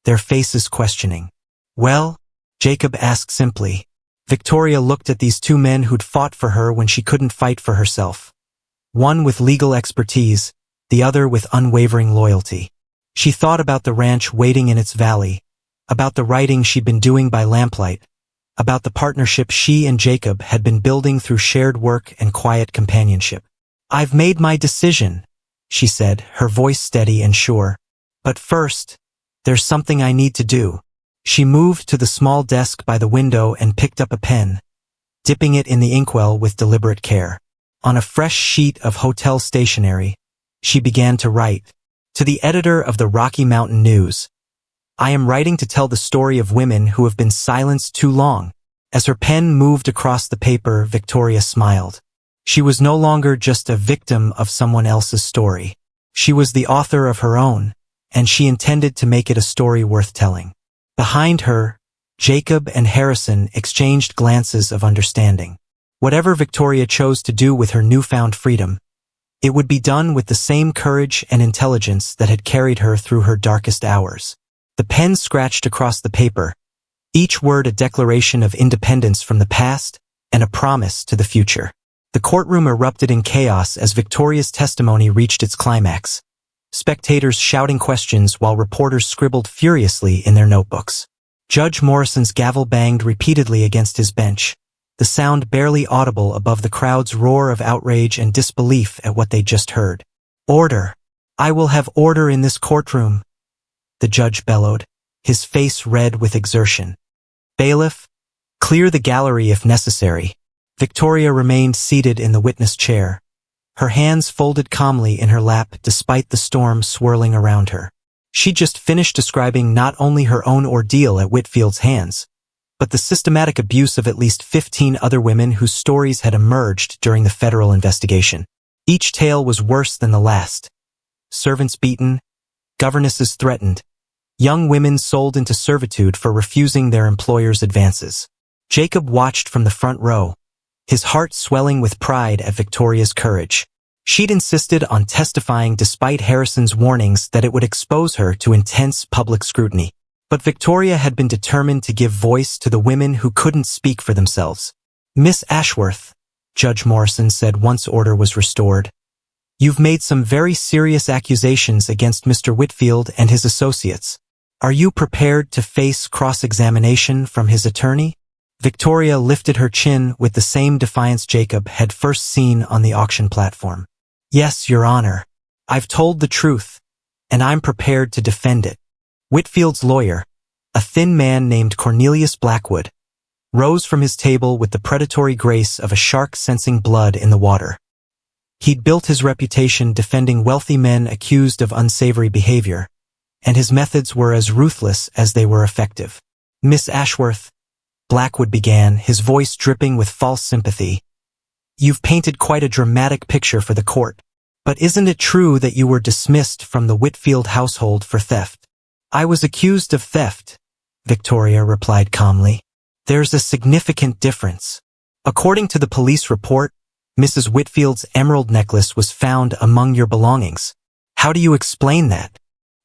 their faces questioning. Well? Jacob asked simply. Victoria looked at these two men who'd fought for her when she couldn't fight for herself. One with legal expertise, the other with unwavering loyalty. She thought about the ranch waiting in its valley, about the writing she'd been doing by lamplight, about the partnership she and Jacob had been building through shared work and quiet companionship. I've made my decision, she said, her voice steady and sure. But first, there's something I need to do. She moved to the small desk by the window and picked up a pen, dipping it in the inkwell with deliberate care. On a fresh sheet of hotel stationery, she began to write. To the editor of the Rocky Mountain News, I am writing to tell the story of women who have been silenced too long. As her pen moved across the paper, Victoria smiled. She was no longer just a victim of someone else's story. She was the author of her own, and she intended to make it a story worth telling. Behind her, Jacob and Harrison exchanged glances of understanding. Whatever Victoria chose to do with her newfound freedom, it would be done with the same courage and intelligence that had carried her through her darkest hours. The pen scratched across the paper, each word a declaration of independence from the past and a promise to the future. The courtroom erupted in chaos as Victoria's testimony reached its climax, spectators shouting questions while reporters scribbled furiously in their notebooks. Judge Morrison's gavel banged repeatedly against his bench, the sound barely audible above the crowd's roar of outrage and disbelief at what they'd just heard. "Order! I will have order in this courtroom," the judge bellowed, his face red with exertion. "Bailiff, clear the gallery if necessary." Victoria remained seated in the witness chair, her hands folded calmly in her lap despite the storm swirling around her. She'd just finished describing not only her own ordeal at Whitfield's hands, but the systematic abuse of at least 15 other women whose stories had emerged during the federal investigation. Each tale was worse than the last. Servants beaten, governesses threatened, young women sold into servitude for refusing their employers' advances. Jacob watched from the front row, his heart swelling with pride at Victoria's courage. She'd insisted on testifying despite Harrison's warnings that it would expose her to intense public scrutiny. But Victoria had been determined to give voice to the women who couldn't speak for themselves. "Miss Ashworth," Judge Morrison said once order was restored, "you've made some very serious accusations against Mr. Whitfield and his associates. Are you prepared to face cross-examination from his attorney?" Victoria lifted her chin with the same defiance Jacob had first seen on the auction platform. "Yes, Your Honor. I've told the truth, and I'm prepared to defend it." Whitfield's lawyer, a thin man named Cornelius Blackwood, rose from his table with the predatory grace of a shark sensing blood in the water. He'd built his reputation defending wealthy men accused of unsavory behavior, and his methods were as ruthless as they were effective. "Miss Ashworth," Blackwood began, his voice dripping with false sympathy, "you've painted quite a dramatic picture for the court. But isn't it true that you were dismissed from the Whitfield household for theft?" "I was accused of theft," Victoria replied calmly. "There's a significant difference. According to the police report, Mrs. Whitfield's emerald necklace was found among your belongings. How do you explain that?"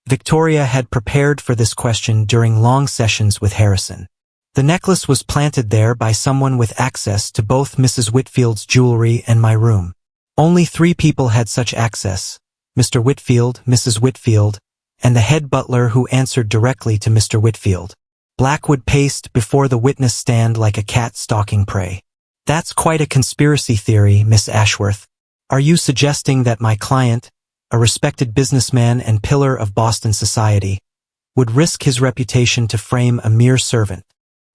Victoria had prepared for this question during long sessions with Harrison. "The necklace was planted there by someone with access to both Mrs. Whitfield's jewelry and my room. Only 3 people had such access: Mr. Whitfield, Mrs. Whitfield, and the head butler who answered directly to Mr. Whitfield." Blackwood paced before the witness stand like a cat stalking prey. "That's quite a conspiracy theory, Miss Ashworth. Are you suggesting that my client, a respected businessman and pillar of Boston society, would risk his reputation to frame a mere servant?"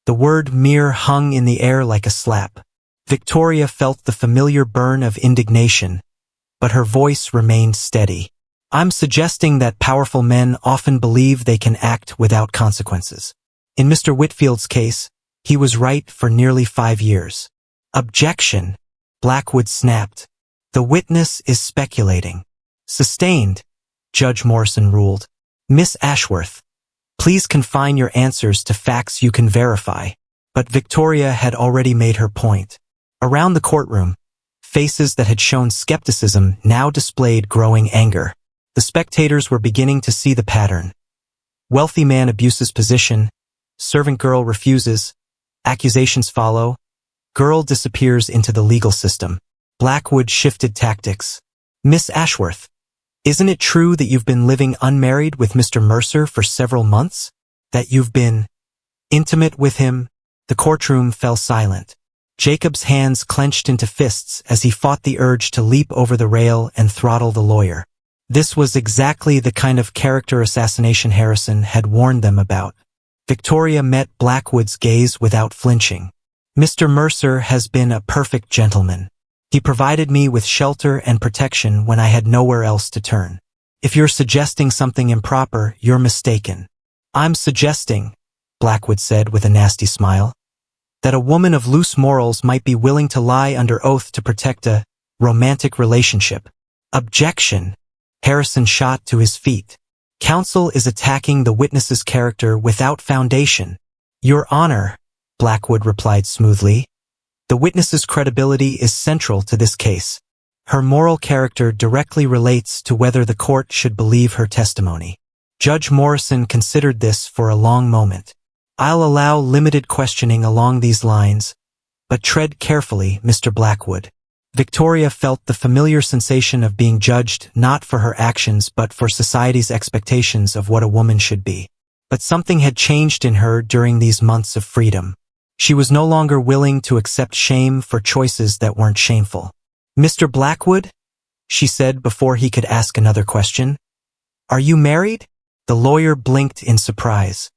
The word "mere" hung in the air like a slap. Victoria felt the familiar burn of indignation, but her voice remained steady. "I'm suggesting that powerful men often believe they can act without consequences. In Mr. Whitfield's case, he was right for nearly 5 years. "Objection," Blackwood snapped. "The witness is speculating." "Sustained," Judge Morrison ruled. "Miss Ashworth, please confine your answers to facts you can verify." But Victoria had already made her point. Around the courtroom, faces that had shown skepticism now displayed growing anger. The spectators were beginning to see the pattern. Wealthy man abuses position, servant girl refuses, accusations follow, girl disappears into the legal system. Blackwood shifted tactics. "Miss Ashworth, isn't it true that you've been living unmarried with Mr. Mercer for several months? That you've been intimate with him?" The courtroom fell silent. Jacob's hands clenched into fists as he fought the urge to leap over the rail and throttle the lawyer. This was exactly the kind of character assassination Harrison had warned them about. Victoria met Blackwood's gaze without flinching. "Mr. Mercer has been a perfect gentleman. He provided me with shelter and protection when I had nowhere else to turn. If you're suggesting something improper, you're mistaken." "I'm suggesting," Blackwood said with a nasty smile, "that a woman of loose morals might be willing to lie under oath to protect a romantic relationship." "Objection," Harrison shot to his feet. "Counsel is attacking the witness's character without foundation." "Your Honor," Blackwood replied smoothly, "the witness's credibility is central to this case. Her moral character directly relates to whether the court should believe her testimony." Judge Morrison considered this for a long moment. "I'll allow limited questioning along these lines, but tread carefully, Mr. Blackwood." Victoria felt the familiar sensation of being judged not for her actions but for society's expectations of what a woman should be. But something had changed in her during these months of freedom. She was no longer willing to accept shame for choices that weren't shameful. "Mr. Blackwood?" she said before he could ask another question. "Are you married?" The lawyer blinked in surprise.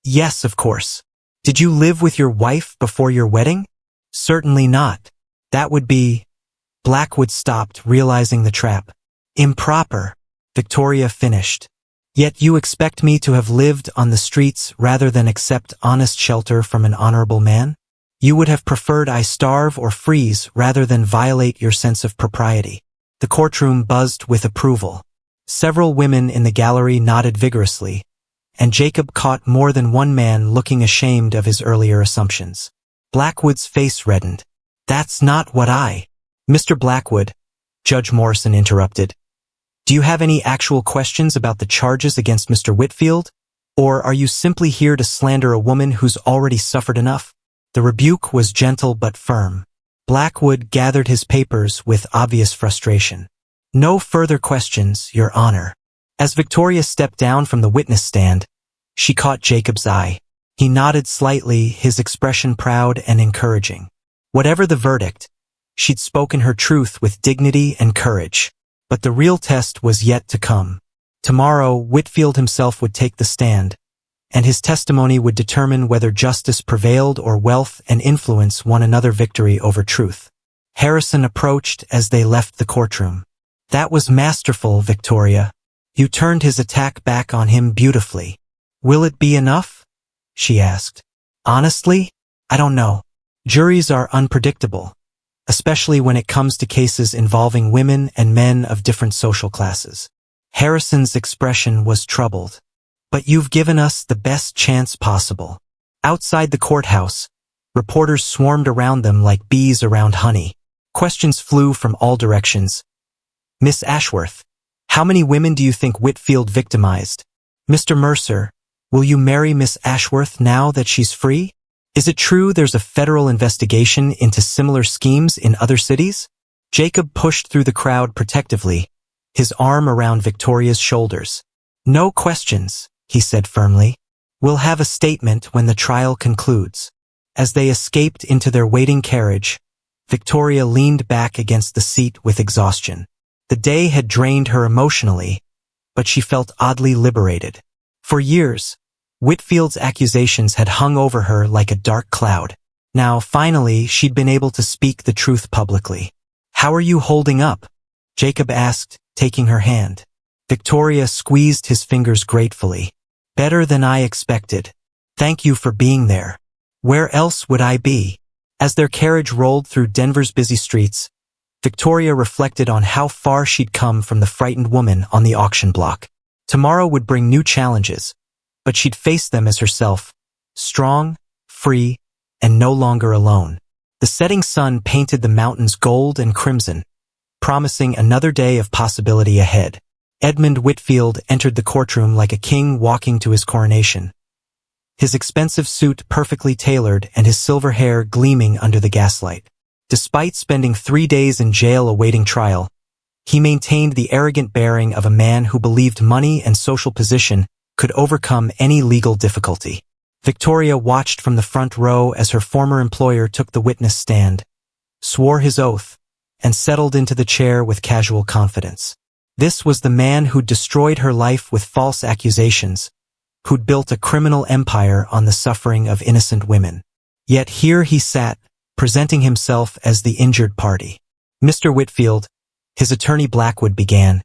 Yes, of course. Did you live with your wife before your wedding?" "Certainly not. That would be—" Blackwood stopped, realizing the trap. "Improper," Victoria finished. "Yet you expect me to have lived on the streets rather than accept honest shelter from an honorable man? You would have preferred I starve or freeze rather than violate your sense of propriety." The courtroom buzzed with approval. Several women in the gallery nodded vigorously, and Jacob caught more than one man looking ashamed of his earlier assumptions. Blackwood's face reddened. "That's not what Mr. Blackwood," Judge Morrison interrupted. "Do you have any actual questions about the charges against Mr. Whitfield? Or are you simply here to slander a woman who's already suffered enough?" The rebuke was gentle but firm. Blackwood gathered his papers with obvious frustration. "No further questions, Your Honor." As Victoria stepped down from the witness stand, she caught Jacob's eye. He nodded slightly, his expression proud and encouraging. Whatever the verdict, she'd spoken her truth with dignity and courage. But the real test was yet to come. Tomorrow, Whitfield himself would take the stand, and his testimony would determine whether justice prevailed or wealth and influence won another victory over truth. Harrison approached as they left the courtroom. "That was masterful, Victoria. You turned his attack back on him beautifully." "Will it be enough?" she asked. "Honestly, I don't know. Juries are unpredictable, especially when it comes to cases involving women and men of different social classes." Harrison's expression was troubled. "But you've given us the best chance possible." Outside the courthouse, reporters swarmed around them like bees around honey. Questions flew from all directions. "Miss Ashworth, how many women do you think Whitfield victimized?" "Mr. Mercer, will you marry Miss Ashworth now that she's free? Is it true there's a federal investigation into similar schemes in other cities?" Jacob pushed through the crowd protectively, his arm around Victoria's shoulders. "No questions," he said firmly. "We'll have a statement when the trial concludes." As they escaped into their waiting carriage, Victoria leaned back against the seat with exhaustion. The day had drained her emotionally, but she felt oddly liberated. For years, Whitfield's accusations had hung over her like a dark cloud. Now, finally, she'd been able to speak the truth publicly. "How are you holding up?" Jacob asked, taking her hand. Victoria squeezed his fingers gratefully. "Better than I expected. Thank you for being there. Where else would I be?" As their carriage rolled through Denver's busy streets, Victoria reflected on how far she'd come from the frightened woman on the auction block. Tomorrow would bring new challenges, but she'd face them as herself, strong, free, and no longer alone. The setting sun painted the mountains gold and crimson, promising another day of possibility ahead. Edmund Whitfield entered the courtroom like a king walking to his coronation, his expensive suit perfectly tailored and his silver hair gleaming under the gaslight. Despite spending 3 days in jail awaiting trial, he maintained the arrogant bearing of a man who believed money and social position could overcome any legal difficulty. Victoria watched from the front row as her former employer took the witness stand, swore his oath, and settled into the chair with casual confidence. This was the man who'd destroyed her life with false accusations, who'd built a criminal empire on the suffering of innocent women. Yet here he sat, presenting himself as the injured party. "Mr. Whitfield," his attorney Blackwood began,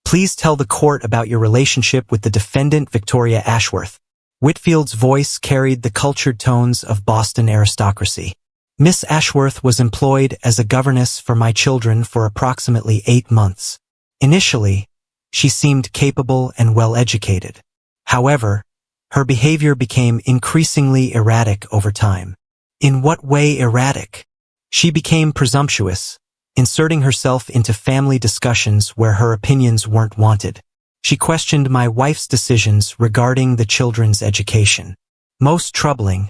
"please tell the court about your relationship with the defendant Victoria Ashworth." Whitfield's voice carried the cultured tones of Boston aristocracy. "Miss Ashworth was employed as a governess for my children for approximately 8 months. Initially, she seemed capable and well-educated. However, her behavior became increasingly erratic over time." "In what way erratic?" "She became presumptuous, inserting herself into family discussions where her opinions weren't wanted. She questioned my wife's decisions regarding the children's education. Most troubling,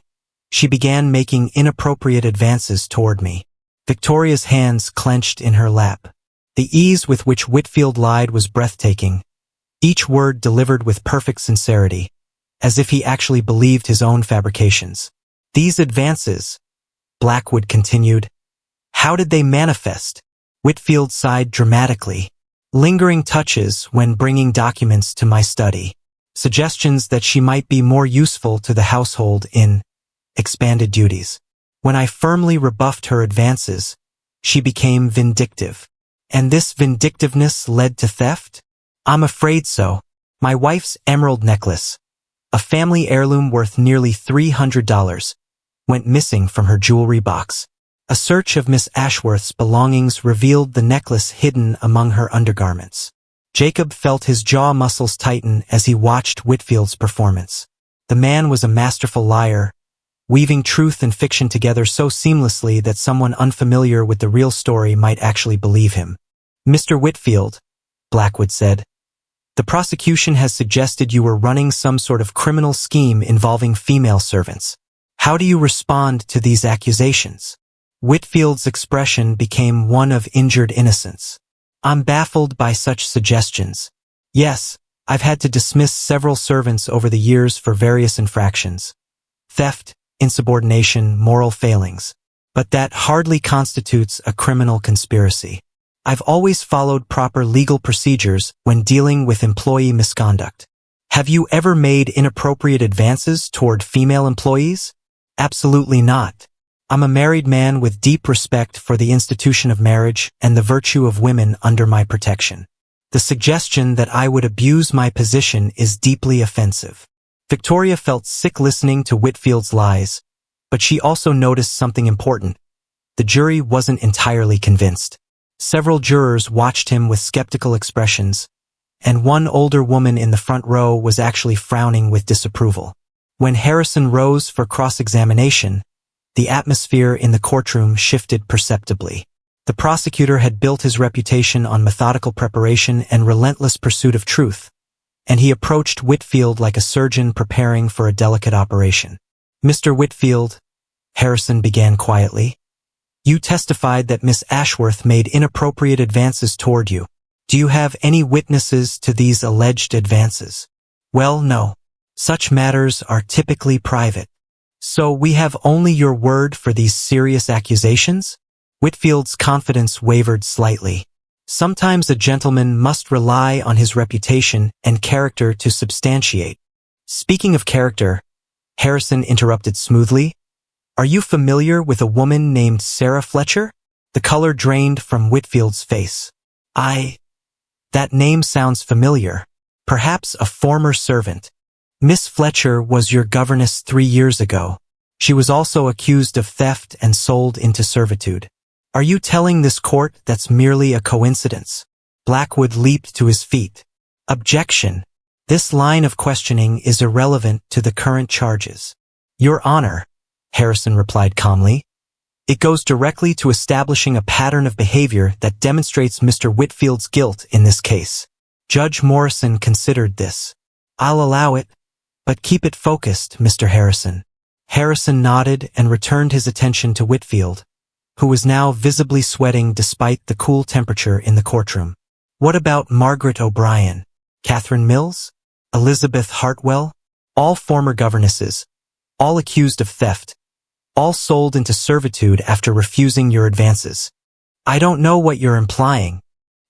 she began making inappropriate advances toward me." Victoria's hands clenched in her lap. The ease with which Whitfield lied was breathtaking, each word delivered with perfect sincerity, as if he actually believed his own fabrications. These advances, Blackwood continued, how did they manifest? Whitfield sighed dramatically. Lingering touches when bringing documents to my study. Suggestions that she might be more useful to the household in expanded duties. When I firmly rebuffed her advances, she became vindictive. And this vindictiveness led to theft? I'm afraid so. My wife's emerald necklace, a family heirloom worth nearly $300, went missing from her jewelry box. A search of Miss Ashworth's belongings revealed the necklace hidden among her undergarments. Jacob felt his jaw muscles tighten as he watched Whitfield's performance. The man was a masterful liar, weaving truth and fiction together so seamlessly that someone unfamiliar with the real story might actually believe him. Mr. Whitfield, Blackwood said, the prosecution has suggested you were running some sort of criminal scheme involving female servants. How do you respond to these accusations? Whitfield's expression became one of injured innocence. I'm baffled by such suggestions. Yes, I've had to dismiss several servants over the years for various infractions. Theft, insubordination, moral failings. But that hardly constitutes a criminal conspiracy. I've always followed proper legal procedures when dealing with employee misconduct. Have you ever made inappropriate advances toward female employees? Absolutely not. I'm a married man with deep respect for the institution of marriage and the virtue of women under my protection. The suggestion that I would abuse my position is deeply offensive. Victoria felt sick listening to Whitfield's lies, but she also noticed something important. The jury wasn't entirely convinced. Several jurors watched him with skeptical expressions, and one older woman in the front row was actually frowning with disapproval. When Harrison rose for cross-examination, the atmosphere in the courtroom shifted perceptibly. The prosecutor had built his reputation on methodical preparation and relentless pursuit of truth, and he approached Whitfield like a surgeon preparing for a delicate operation. Mr. Whitfield, Harrison began quietly, you testified that Miss Ashworth made inappropriate advances toward you. Do you have any witnesses to these alleged advances? Well, no. Such matters are typically private. So we have only your word for these serious accusations? Whitfield's confidence wavered slightly. Sometimes a gentleman must rely on his reputation and character to substantiate. Speaking of character, Harrison interrupted smoothly. Are you familiar with a woman named Sarah Fletcher? The color drained from Whitfield's face. That name sounds familiar. Perhaps a former servant. Miss Fletcher was your governess 3 years ago. She was also accused of theft and sold into servitude. Are you telling this court that's merely a coincidence? Blackwood leaped to his feet. Objection. This line of questioning is irrelevant to the current charges. Your Honor, Harrison replied calmly. It goes directly to establishing a pattern of behavior that demonstrates Mr. Whitfield's guilt in this case. Judge Morrison considered this. I'll allow it, but keep it focused, Mr. Harrison. Harrison nodded and returned his attention to Whitfield, who was now visibly sweating despite the cool temperature in the courtroom. What about Margaret O'Brien, Catherine Mills, Elizabeth Hartwell? All former governesses, all accused of theft, all sold into servitude after refusing your advances. I don't know what you're implying.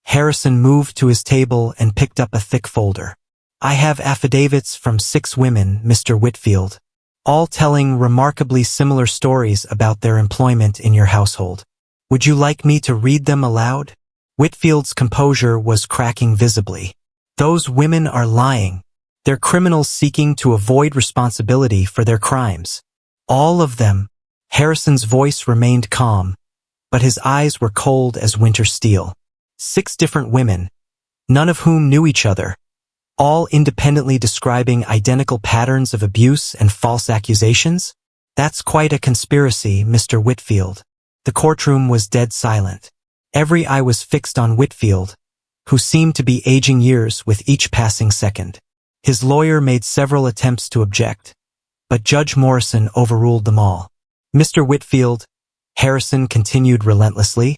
Harrison moved to his table and picked up a thick folder. I have affidavits from 6 women, Mr. Whitfield, all telling remarkably similar stories about their employment in your household. Would you like me to read them aloud? Whitfield's composure was cracking visibly. Those women are lying. They're criminals seeking to avoid responsibility for their crimes. All of them. Harrison's voice remained calm, but his eyes were cold as winter steel. 6 different women, none of whom knew each other, all independently describing identical patterns of abuse and false accusations? That's quite a conspiracy, Mr. Whitfield. The courtroom was dead silent. Every eye was fixed on Whitfield, who seemed to be aging years with each passing second. His lawyer made several attempts to object, but Judge Morrison overruled them all. Mr. Whitfield, Harrison continued relentlessly,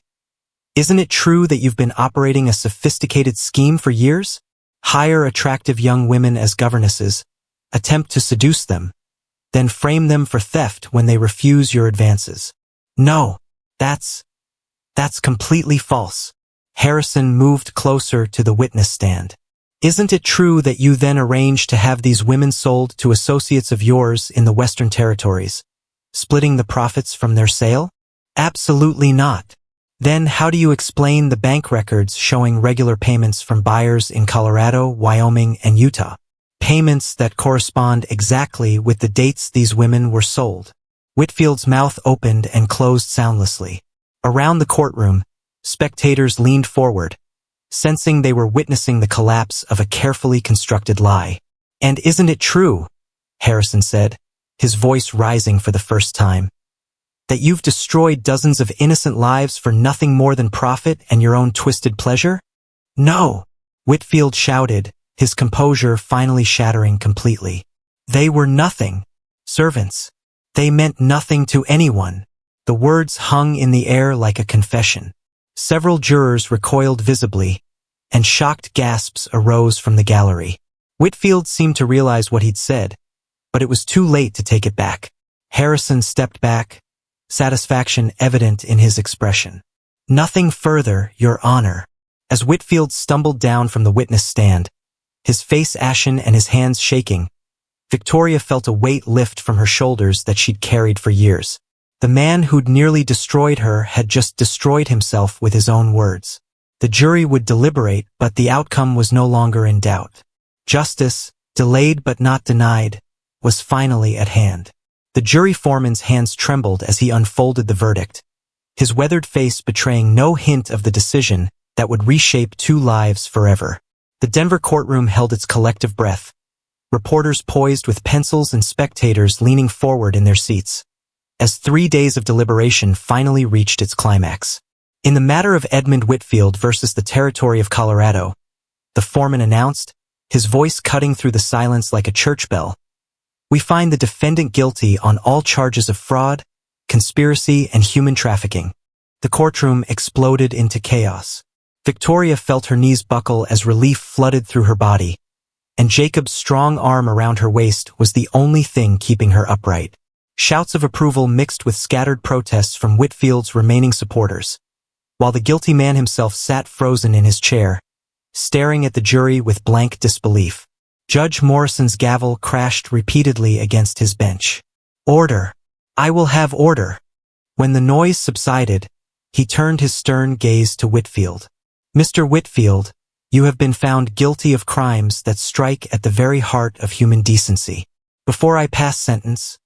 isn't it true that you've been operating a sophisticated scheme for years? Hire attractive young women as governesses, attempt to seduce them, then frame them for theft when they refuse your advances. No, that's completely false. Harrison moved closer to the witness stand. Isn't it true that you then arranged to have these women sold to associates of yours in the Western Territories, splitting the profits from their sale? Absolutely not. Then how do you explain the bank records showing regular payments from buyers in Colorado, Wyoming, and Utah? Payments that correspond exactly with the dates these women were sold. Whitfield's mouth opened and closed soundlessly. Around the courtroom, spectators leaned forward, sensing they were witnessing the collapse of a carefully constructed lie. And isn't it true, Harrison said, his voice rising for the first time, that you've destroyed dozens of innocent lives for nothing more than profit and your own twisted pleasure? No, Whitfield shouted, his composure finally shattering completely. They were nothing. Servants. They meant nothing to anyone. The words hung in the air like a confession. Several jurors recoiled visibly, and shocked gasps arose from the gallery. Whitfield seemed to realize what he'd said, but it was too late to take it back. Harrison stepped back, satisfaction evident in his expression. Nothing further, Your Honor. As Whitfield stumbled down from the witness stand, his face ashen and his hands shaking, Victoria felt a weight lift from her shoulders that she'd carried for years. The man who'd nearly destroyed her had just destroyed himself with his own words. The jury would deliberate, but the outcome was no longer in doubt. Justice, delayed but not denied, was finally at hand. The jury foreman's hands trembled as he unfolded the verdict, his weathered face betraying no hint of the decision that would reshape 2 lives forever. The Denver courtroom held its collective breath, reporters poised with pencils and spectators leaning forward in their seats, as 3 days of deliberation finally reached its climax. In the matter of Edmund Whitfield versus the Territory of Colorado, the foreman announced, his voice cutting through the silence like a church bell, we find the defendant guilty on all charges of fraud, conspiracy, and human trafficking. The courtroom exploded into chaos. Victoria felt her knees buckle as relief flooded through her body, and Jacob's strong arm around her waist was the only thing keeping her upright. Shouts of approval mixed with scattered protests from Whitfield's remaining supporters, while the guilty man himself sat frozen in his chair, staring at the jury with blank disbelief. Judge Morrison's gavel crashed repeatedly against his bench. Order! I will have order! When the noise subsided, he turned his stern gaze to Whitfield. Mr. Whitfield, you have been found guilty of crimes that strike at the very heart of human decency. Before I pass sentence,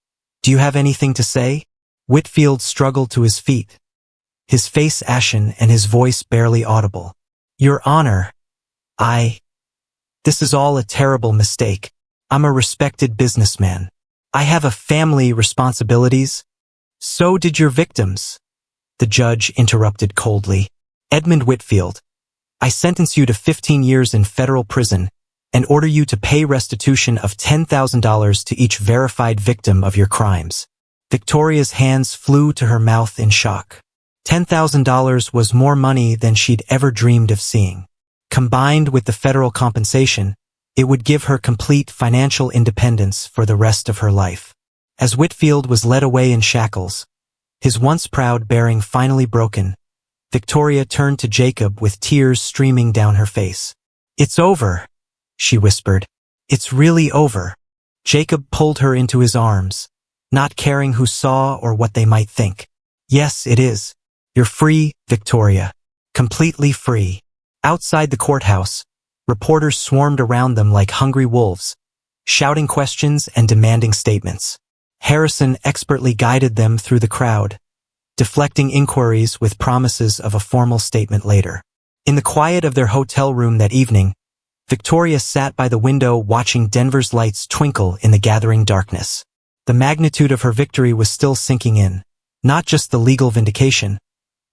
do you have anything to say? Whitfield struggled to his feet, his face ashen and his voice barely audible. Your Honor, this is all a terrible mistake. I'm a respected businessman. I have a family responsibilities. So did your victims. The judge interrupted coldly. Edmund Whitfield, I sentence you to 15 years in federal prison and order you to pay restitution of $10,000 to each verified victim of your crimes. Victoria's hands flew to her mouth in shock. $10,000 was more money than she'd ever dreamed of seeing. Combined with the federal compensation, it would give her complete financial independence for the rest of her life. As Whitfield was led away in shackles, his once proud bearing finally broken, Victoria turned to Jacob with tears streaming down her face. It's over, she whispered. It's really over. Jacob pulled her into his arms, not caring who saw or what they might think. Yes, it is. You're free, Victoria. Completely free. Outside the courthouse, reporters swarmed around them like hungry wolves, shouting questions and demanding statements. Harrison expertly guided them through the crowd, deflecting inquiries with promises of a formal statement later. In the quiet of their hotel room that evening, Victoria sat by the window watching Denver's lights twinkle in the gathering darkness. The magnitude of her victory was still sinking in, not just the legal vindication,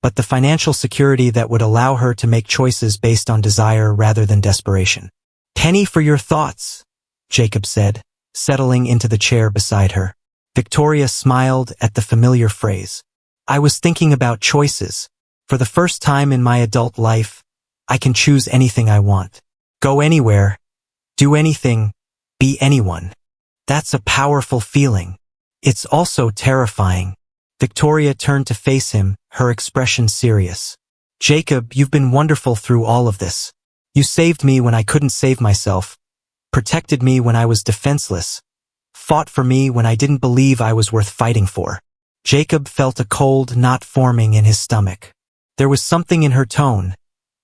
but the financial security that would allow her to make choices based on desire rather than desperation. Penny for your thoughts, Jacob said, settling into the chair beside her. Victoria smiled at the familiar phrase. I was thinking about choices. For the first time in my adult life, I can choose anything I want. Go anywhere, do anything, be anyone. That's a powerful feeling. It's also terrifying. Victoria turned to face him, her expression serious. Jacob, you've been wonderful through all of this. You saved me when I couldn't save myself, protected me when I was defenseless, fought for me when I didn't believe I was worth fighting for. Jacob felt a cold knot forming in his stomach. There was something in her tone,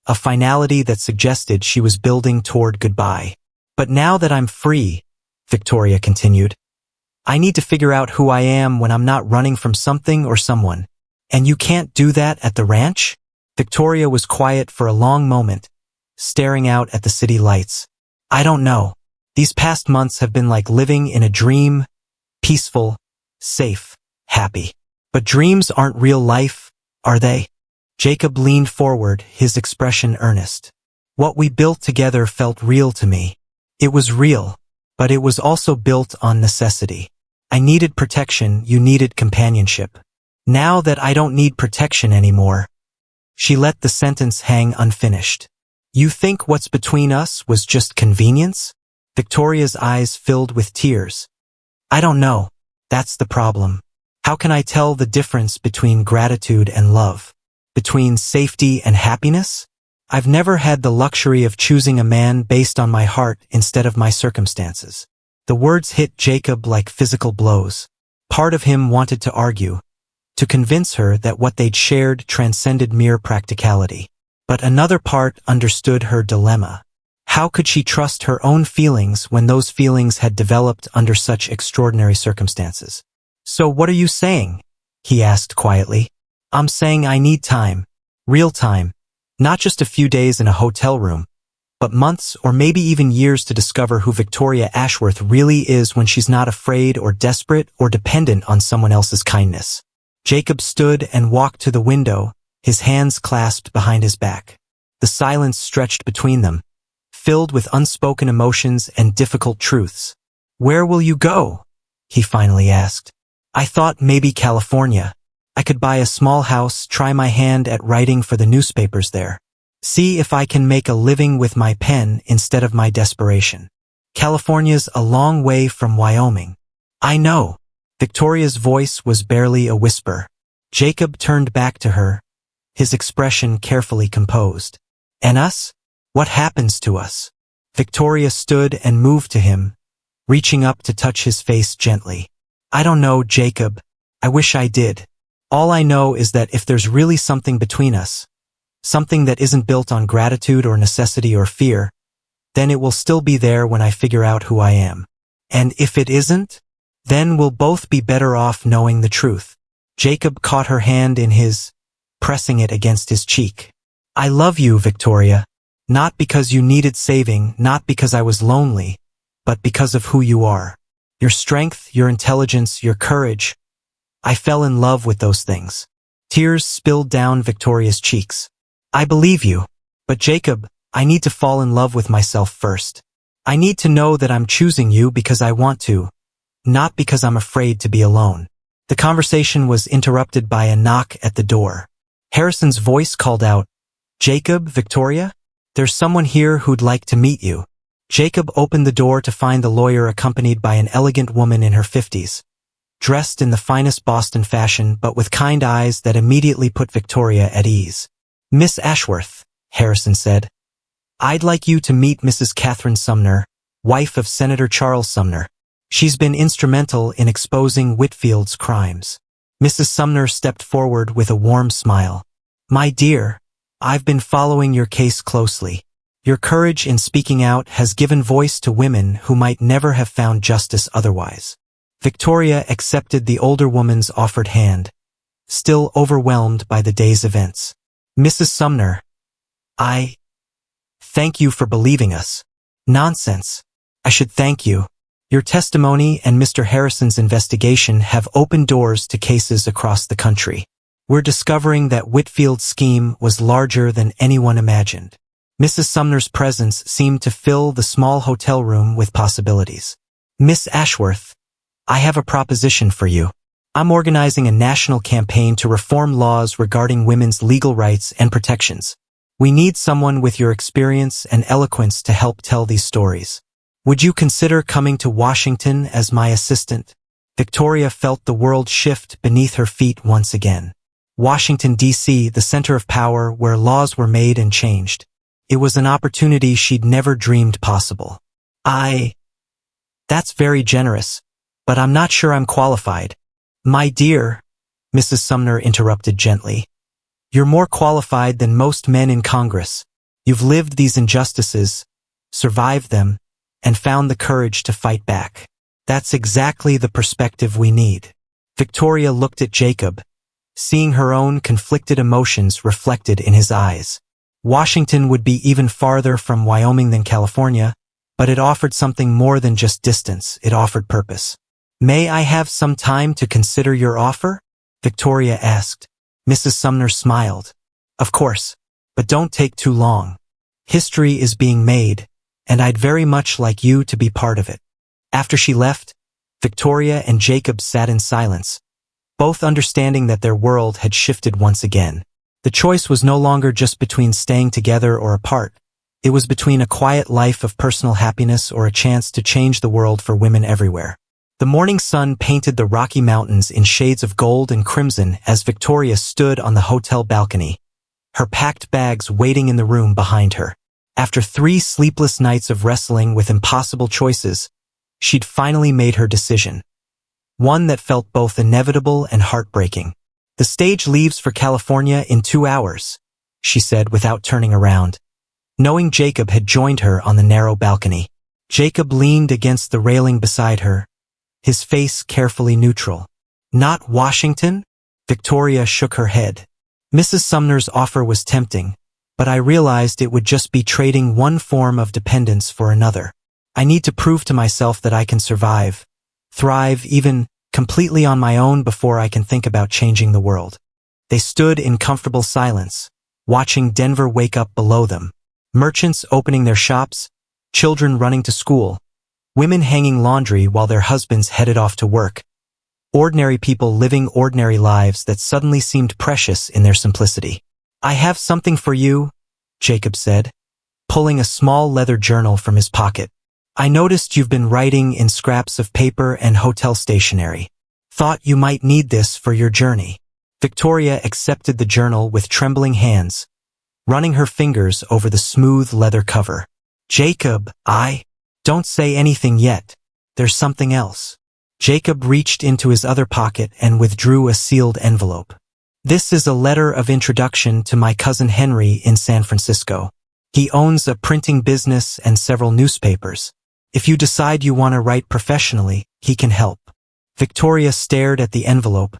a finality that suggested she was building toward goodbye. But now that I'm free, Victoria continued, I need to figure out who I am when I'm not running from something or someone. And you can't do that at the ranch? Victoria was quiet for a long moment, staring out at the city lights. I don't know. These past months have been like living in a dream, peaceful, safe, happy. But dreams aren't real life, are they? Jacob leaned forward, his expression earnest. What we built together felt real to me. It was real, but it was also built on necessity. I needed protection, you needed companionship. Now that I don't need protection anymore. She let the sentence hang unfinished. You think what's between us was just convenience? Victoria's eyes filled with tears. I don't know. That's the problem. How can I tell the difference between gratitude and love? Between safety and happiness? I've never had the luxury of choosing a man based on my heart instead of my circumstances. The words hit Jacob like physical blows. Part of him wanted to argue, to convince her that what they'd shared transcended mere practicality. But another part understood her dilemma. How could she trust her own feelings when those feelings had developed under such extraordinary circumstances? So what are you saying? He asked quietly. I'm saying I need time. Real time. Not just a few days in a hotel room, but months or maybe even years to discover who Victoria Ashworth really is when she's not afraid or desperate or dependent on someone else's kindness. Jacob stood and walked to the window, his hands clasped behind his back. The silence stretched between them, filled with unspoken emotions and difficult truths. Where will you go? He finally asked. I thought maybe California. I could buy a small house, try my hand at writing for the newspapers there. See if I can make a living with my pen instead of my desperation. California's a long way from Wyoming. I know. Victoria's voice was barely a whisper. Jacob turned back to her, his expression carefully composed. And us? What happens to us? Victoria stood and moved to him, reaching up to touch his face gently. I don't know, Jacob. I wish I did. All I know is that if there's really something between us, something that isn't built on gratitude or necessity or fear, then it will still be there when I figure out who I am. And if it isn't, then we'll both be better off knowing the truth. Jacob caught her hand in his, pressing it against his cheek. I love you, Victoria. Not because you needed saving, not because I was lonely, but because of who you are. Your strength, your intelligence, your courage. I fell in love with those things. Tears spilled down Victoria's cheeks. I believe you. But Jacob, I need to fall in love with myself first. I need to know that I'm choosing you because I want to, not because I'm afraid to be alone. The conversation was interrupted by a knock at the door. Harrison's voice called out, Jacob, Victoria? There's someone here who'd like to meet you. Jacob opened the door to find the lawyer accompanied by an elegant woman in her 50s, dressed in the finest Boston fashion but with kind eyes that immediately put Victoria at ease. Miss Ashworth, Harrison said, I'd like you to meet Mrs. Catherine Sumner, wife of Senator Charles Sumner. She's been instrumental in exposing Whitfield's crimes. Mrs. Sumner stepped forward with a warm smile. My dear, I've been following your case closely. Your courage in speaking out has given voice to women who might never have found justice otherwise. Victoria accepted the older woman's offered hand, still overwhelmed by the day's events. Mrs. Sumner, I thank you for believing us. Nonsense. I should thank you. Your testimony and Mr. Harrison's investigation have opened doors to cases across the country. We're discovering that Whitfield's scheme was larger than anyone imagined. Mrs. Sumner's presence seemed to fill the small hotel room with possibilities. Miss Ashworth, I have a proposition for you. I'm organizing a national campaign to reform laws regarding women's legal rights and protections. We need someone with your experience and eloquence to help tell these stories. Would you consider coming to Washington as my assistant? Victoria felt the world shift beneath her feet once again. Washington, D.C., the center of power where laws were made and changed. It was an opportunity she'd never dreamed possible. That's very generous, but I'm not sure I'm qualified. My dear, Mrs. Sumner interrupted gently. You're more qualified than most men in Congress. You've lived these injustices, survived them, and found the courage to fight back. That's exactly the perspective we need. Victoria looked at Jacob, seeing her own conflicted emotions reflected in his eyes. Washington would be even farther from Wyoming than California, but it offered something more than just distance. It offered purpose. May I have some time to consider your offer? Victoria asked. Mrs. Sumner smiled. Of course, but don't take too long. History is being made, and I'd very much like you to be part of it. After she left, Victoria and Jacob sat in silence, both understanding that their world had shifted once again. The choice was no longer just between staying together or apart. It was between a quiet life of personal happiness or a chance to change the world for women everywhere. The morning sun painted the Rocky Mountains in shades of gold and crimson as Victoria stood on the hotel balcony, her packed bags waiting in the room behind her. After 3 sleepless nights of wrestling with impossible choices, she'd finally made her decision. One that felt both inevitable and heartbreaking. The stage leaves for California in 2 hours, she said without turning around, knowing Jacob had joined her on the narrow balcony. Jacob leaned against the railing beside her, his face carefully neutral. Not Washington? Victoria shook her head. Mrs. Sumner's offer was tempting, but I realized it would just be trading one form of dependence for another. I need to prove to myself that I can survive, thrive even completely on my own before I can think about changing the world. They stood in comfortable silence, watching Denver wake up below them. Merchants opening their shops, children running to school, women hanging laundry while their husbands headed off to work. Ordinary people living ordinary lives that suddenly seemed precious in their simplicity. I have something for you, Jacob said, pulling a small leather journal from his pocket. I noticed you've been writing in scraps of paper and hotel stationery. Thought you might need this for your journey. Victoria accepted the journal with trembling hands, running her fingers over the smooth leather cover. Jacob, Don't say anything yet. There's something else. Jacob reached into his other pocket and withdrew a sealed envelope. This is a letter of introduction to my cousin Henry in San Francisco. He owns a printing business and several newspapers. If you decide you want to write professionally, he can help. Victoria stared at the envelope,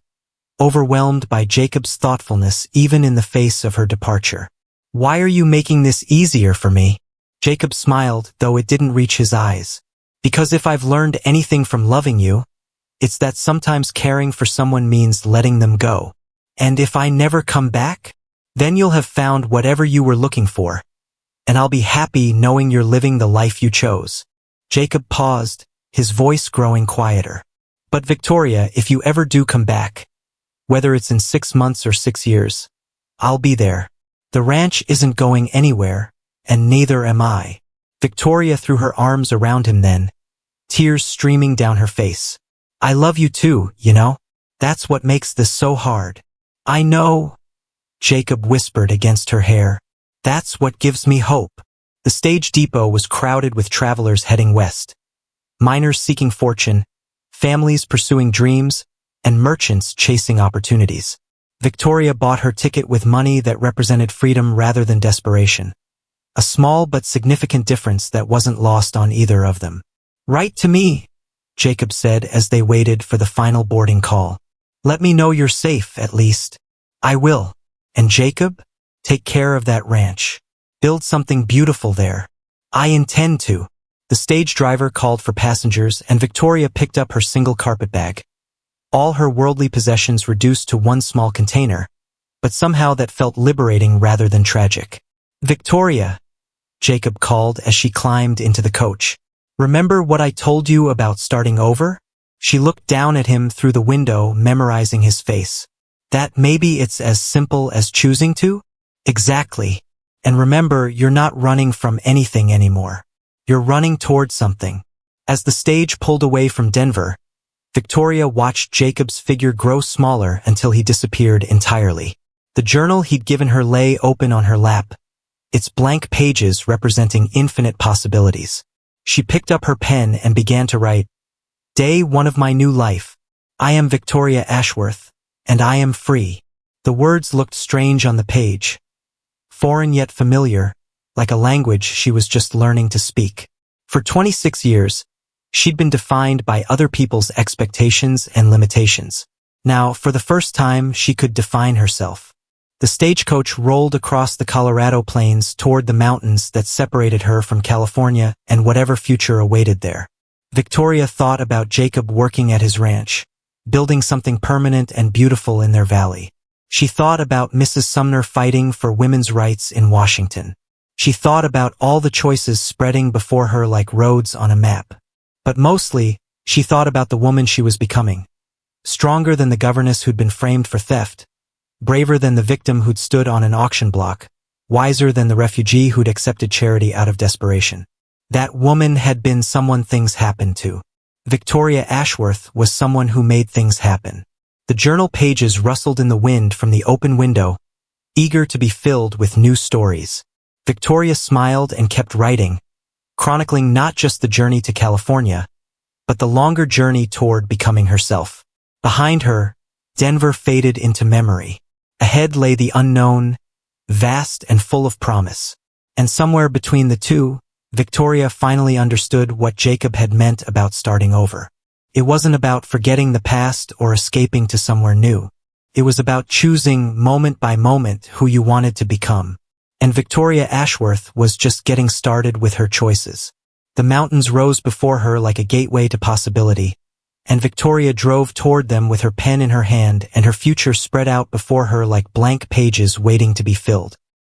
overwhelmed by Jacob's thoughtfulness even in the face of her departure. Why are you making this easier for me? Jacob smiled, though it didn't reach his eyes. Because if I've learned anything from loving you, it's that sometimes caring for someone means letting them go. And if I never come back, then you'll have found whatever you were looking for, and I'll be happy knowing you're living the life you chose. Jacob paused, his voice growing quieter. But Victoria, if you ever do come back, whether it's in 6 months or 6 years, I'll be there. The ranch isn't going anywhere, and neither am I. Victoria threw her arms around him then, tears streaming down her face. I love you too, you know? That's what makes this so hard. I know, Jacob whispered against her hair. That's what gives me hope. The stage depot was crowded with travelers heading west. Miners seeking fortune, families pursuing dreams, and merchants chasing opportunities. Victoria bought her ticket with money that represented freedom rather than desperation. A small but significant difference that wasn't lost on either of them. Write to me, Jacob said as they waited for the final boarding call. Let me know you're safe, at least. I will. And Jacob, take care of that ranch. Build something beautiful there. I intend to. The stage driver called for passengers and Victoria picked up her single carpet bag. All her worldly possessions reduced to one small container, but somehow that felt liberating rather than tragic. Victoria, Jacob called as she climbed into the coach. Remember what I told you about starting over? She looked down at him through the window, memorizing his face. That maybe it's as simple as choosing to? Exactly. And remember, you're not running from anything anymore. You're running toward something. As the stage pulled away from Denver, Victoria watched Jacob's figure grow smaller until he disappeared entirely. The journal he'd given her lay open on her lap, its blank pages representing infinite possibilities. She picked up her pen and began to write, "Day 1 of my new life. I am Victoria Ashworth, and I am free." The words looked strange on the page, foreign yet familiar, like a language she was just learning to speak. For 26 years, she'd been defined by other people's expectations and limitations. Now, for the first time, she could define herself. The stagecoach rolled across the Colorado plains toward the mountains that separated her from California and whatever future awaited there. Victoria thought about Jacob working at his ranch, building something permanent and beautiful in their valley. She thought about Mrs. Sumner fighting for women's rights in Washington. She thought about all the choices spreading before her like roads on a map. But mostly, she thought about the woman she was becoming. Stronger than the governess who'd been framed for theft, braver than the victim who'd stood on an auction block, wiser than the refugee who'd accepted charity out of desperation. That woman had been someone things happened to. Victoria Ashworth was someone who made things happen. The journal pages rustled in the wind from the open window, eager to be filled with new stories. Victoria smiled and kept writing, chronicling not just the journey to California, but the longer journey toward becoming herself. Behind her, Denver faded into memory. Ahead lay the unknown, vast and full of promise. And somewhere between the two, Victoria finally understood what Jacob had meant about starting over. It wasn't about forgetting the past or escaping to somewhere new. It was about choosing moment by moment who you wanted to become. And Victoria Ashworth was just getting started with her choices. The mountains rose before her like a gateway to possibility, and Victoria drove toward them with her pen in her hand and her future spread out before her like blank pages waiting to be filled.